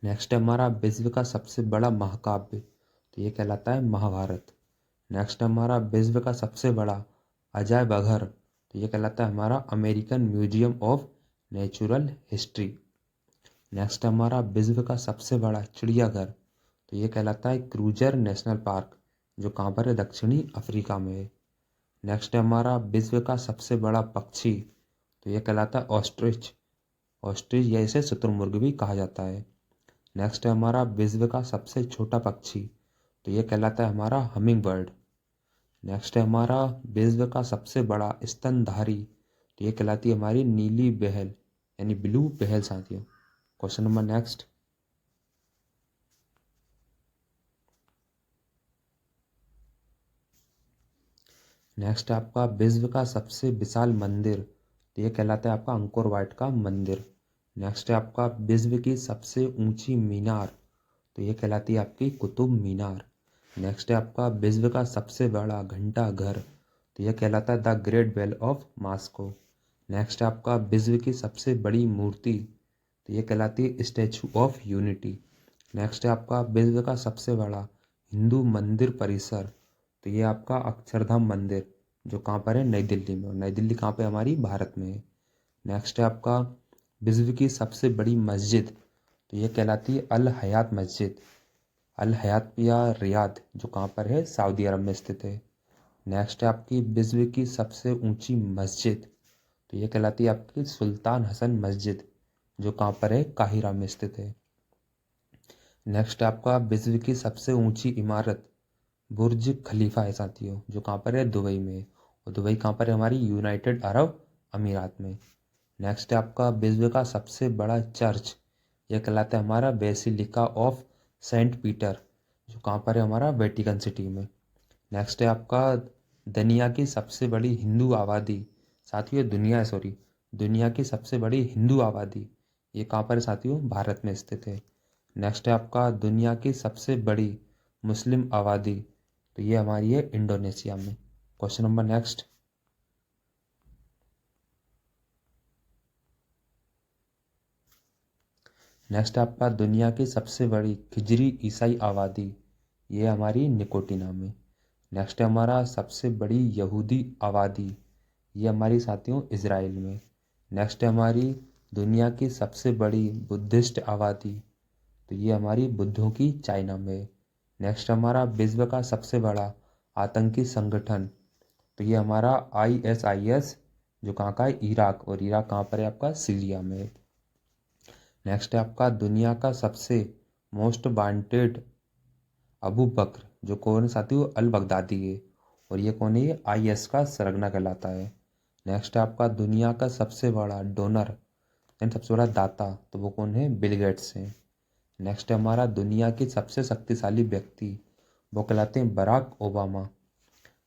नेक्स्ट हमारा विश्व का सबसे बड़ा महाकाव्य, तो ये कहलाता है महाभारत। नेक्स्ट हमारा विश्व का सबसे बड़ा अजायब घर, तो ये कहलाता है हमारा American museum of natural history. Next हमारा विश्व का सबसे बड़ा चिड़ियाघर, तो ये कहलाता है क्रूजर नेशनल पार्क, जो कहाँ पर है, दक्षिणी अफ्रीका में है। नेक्स्ट हमारा विश्व का सबसे बड़ा पक्षी, तो ये कहलाता है ऑस्ट्रिच, ऑस्ट्रिच या इसे शुतुरमुर्ग भी कहा जाता है। नेक्स्ट है हमारा विश्व का सबसे छोटा पक्षी, तो ये कहलाता है हमारा हमिंग बर्ड। नेक्स्ट है हमारा विश्व का सबसे बड़ा स्तनधारी, तो ये कहलाती है हमारी नीली बहल, यानी ब्लू बहल साथियों। क्वेश्चन नंबर नेक्स्ट, नेक्स्ट आपका विश्व का सबसे विशाल मंदिर, तो ये कहलाता है आपका अंकोर वाट का मंदिर। नेक्स्ट है आपका विश्व की सबसे ऊंची मीनार, तो ये कहलाती है आपकी कुतुब मीनार। नेक्स्ट है आपका विश्व का सबसे बड़ा घंटा घर, तो यह कहलाता है the great bell of Moscow. Next है आपका विश्व की सबसे बड़ी मूर्ति, तो ये कहलाती है स्टैचू ऑफ यूनिटी। नेक्स्ट है आपका विश्व का सबसे बड़ा हिंदू मंदिर परिसर, तो ये आपका अक्षरधाम मंदिर, जो कहाँ पर है, नई दिल्ली में। नई दिल्ली कहाँ पे, हमारी भारत में है। नेक्स्ट है आपका विश्व की सबसे बड़ी मस्जिद, तो ये कहलाती है अल हयात मस्जिद, अल हयात या रियाद, जो कहाँ पर है, सऊदी अरब में स्थित है। नेक्स्ट है आपकी विश्व की सबसे ऊंची मस्जिद, तो ये कहलाती है आपकी सुल्तान हसन मस्जिद, जो कहाँ पर है, काहिरा में स्थित है। नेक्स्ट आपका विश्व की सबसे ऊंची इमारत बुर्ज खलीफा है साथियों, जो कहाँ पर है, दुबई में। और दुबई कहाँ पर है, हमारी यूनाइटेड अरब अमीरात में। नेक्स्ट है आपका विश्व का सबसे बड़ा चर्च, यह कहलाता है हमारा बेसिलिका ऑफ सेंट पीटर, जो कहाँ पर है, हमारा वेटिकन सिटी में। नेक्स्ट है आपका दुनिया की सबसे बड़ी हिंदू आबादी, साथियों दुनिया की सबसे बड़ी हिंदू आबादी, ये कहाँ पर है साथियों, भारत में स्थित है। नेक्स्ट है आपका दुनिया की सबसे बड़ी मुस्लिम आबादी, तो ये हमारी है इंडोनेशिया में। क्वेश्चन नंबर नेक्स्ट, नेक्स्ट आपका दुनिया की सबसे बड़ी खिजरी ईसाई आबादी, ये हमारी निकोटिना में। नेक्स्ट है हमारा सबसे बड़ी यहूदी आबादी, ये हमारी साथियों इज़राइल में। नेक्स्ट है हमारी दुनिया की सबसे बड़ी बुद्धिस्ट आबादी, तो ये हमारी बुद्धों की चाइना में। नेक्स्ट हमारा विश्व का सबसे बड़ा आतंकी संगठन, तो ये हमारा ISIS, जो कहाँ का है, इराक, और इराक कहाँ पर है आपका, सीरिया में। नेक्स्ट है आपका दुनिया का सबसे मोस्ट वांटेड अबू बकर, जो कौन साथियों, अल बगदादी है, और ये कौन है, ये IS का सरगना कहलाता है। नेक्स्ट है आपका दुनिया का सबसे बड़ा डोनर, यानी सबसे बड़ा दाता, तो वो कौन है, बिल गेट्स हैं। नेक्स्ट है हमारा दुनिया की सबसे शक्तिशाली व्यक्ति, वो कहलाते हैं बराक ओबामा।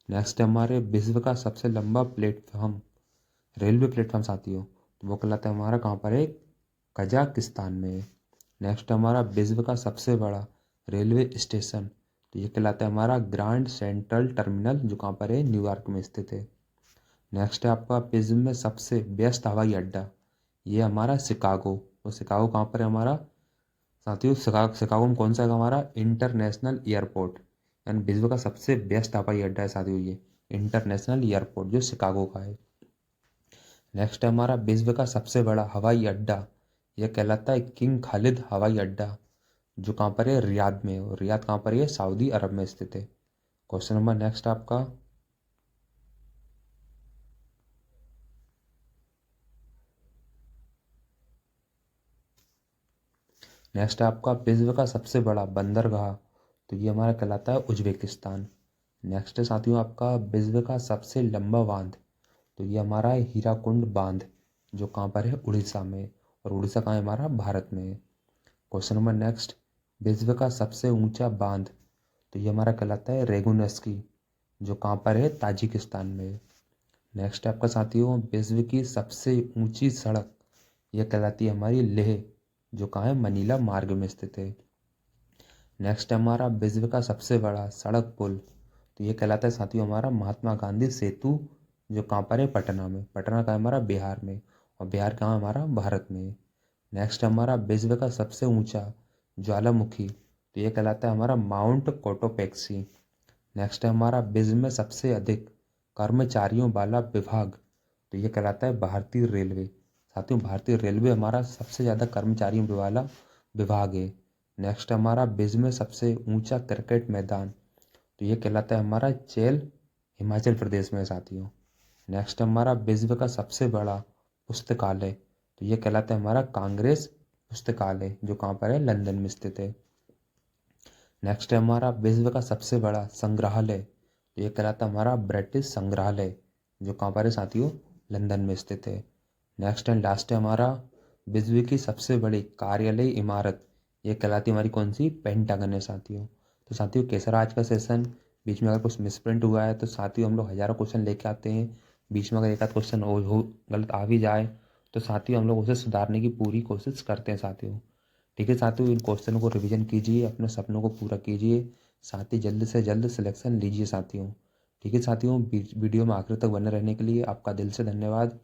नेक्स्ट है हमारे विश्व का सबसे लंबा प्लेटफॉर्म, रेलवे प्लेटफॉर्म साथियों, तो वो कहलाता है हमारा कहाँ पर है, कजाकिस्तान में। नेक्स्ट हमारा विश्व का सबसे बड़ा रेलवे स्टेशन, तो ये कहलाता है हमारा ग्रैंड सेंट्रल टर्मिनल, जो कहाँ पर है, न्यूयॉर्क में स्थित है। नेक्स्ट है आपका विश्व में सबसे व्यस्त हवाई अड्डा, ये हमारा शिकागो। तो शिकागो कहाँ पर है हमारा साथियों? शिकागो में कौन सा है हमारा इंटरनेशनल एयरपोर्ट, यानी विश्व का सबसे बेस्ट हवाई अड्डा है साथियों ये इंटरनेशनल एयरपोर्ट जो शिकागो का है। नेक्स्ट है हमारा विश्व का सबसे बड़ा हवाई अड्डा, यह कहलाता है किंग खालिद हवाई अड्डा, जो कहाँ पर है? रियाद में। और रियाद कहाँ पर है? सऊदी अरब में स्थित है। क्वेश्चन नंबर नेक्स्ट आपका, नेक्स्ट है आपका विश्व का सबसे बड़ा बंदरगाह, तो ये हमारा कहलाता है उज्बेकिस्तान। नेक्स्ट है साथियों आपका विश्व का सबसे लंबा बांध, तो ये हमारा है हीराकुंड बांध, जो कहाँ पर है? उड़ीसा में। और उड़ीसा कहाँ है? हमारा भारत में है। क्वेश्चन नंबर नेक्स्ट, विश्व का सबसे ऊंचा बांध, तो ये हमारा कहलाता है रेगुनस्की, जो कहाँ पर है? ताजिकिस्तान में है। नेक्स्ट है आपका साथियों विश्व की सबसे ऊंची सड़क, यह कहलाती है हमारी लेह, जो कहाँ है? मनीला मार्ग में स्थित है। नेक्स्ट है हमारा विश्व का सबसे बड़ा सड़क पुल, तो ये कहलाता है साथियों हमारा महात्मा गांधी सेतु, जो कहाँ पर है? पटना में। पटना का है हमारा बिहार में, और बिहार कहाँ है? हमारा भारत में है। नेक्स्ट हमारा विश्व का सबसे ऊंचा ज्वालामुखी, तो ये कहलाता है हमारा माउंट कोटोपेक्सी। नेक्स्ट है हमारा विश्व में सबसे अधिक कर्मचारियों वाला विभाग, तो ये कहलाता है भारतीय रेलवे। साथियों भारतीय रेलवे हमारा सबसे ज़्यादा कर्मचारियों वाला विभाग है। नेक्स्ट हमारा विश्व में सबसे ऊंचा क्रिकेट मैदान, तो ये कहलाता है हमारा चेल, हिमाचल प्रदेश में है साथियों। नेक्स्ट हमारा विश्व का सबसे बड़ा पुस्तकालय, तो ये कहलाता है हमारा कांग्रेस पुस्तकालय, जो कहाँ पर है? लंदन में स्थित है। नेक्स्ट है हमारा विश्व का सबसे बड़ा संग्रहालय, तो ये कहलाता है हमारा ब्रिटिश संग्रहालय, जो कहाँ पर है साथियों? लंदन में स्थित है। नेक्स्ट एंड लास्ट है हमारा विश्व की सबसे बड़ी कार्यालय इमारत, ये कहलाती है हमारी कौन सी? पेंटागन है साथियों। तो साथियों कैसा रहा आज का सेशन? बीच में अगर कुछ मिसप्रिंट हुआ है तो साथियों हम लोग हज़ारों क्वेश्चन लेके आते हैं, बीच में अगर एक आध क्वेश्चन हो गलत आ भी जाए तो साथियों हम लोग उसे सुधारने की पूरी कोशिश करते हैं साथियों। ठीक है साथियों, इन क्वेश्चनों को रिवीजन कीजिए, अपने सपनों को पूरा कीजिए, साथ ही जल्द से जल्द सिलेक्शन लीजिए साथियों। ठीक है साथियों, वीडियो में आखिर तक बने रहने के लिए आपका दिल से धन्यवाद।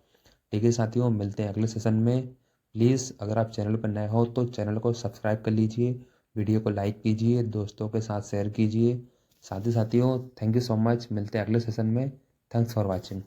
ठीक है साथियों, मिलते हैं अगले सेशन में। प्लीज़ अगर आप चैनल पर नए हो तो चैनल को सब्सक्राइब कर लीजिए, वीडियो को लाइक कीजिए, दोस्तों के साथ शेयर कीजिए। साथ ही साथियों थैंक यू सो मच, मिलते हैं अगले सेशन में। Thanks for watching.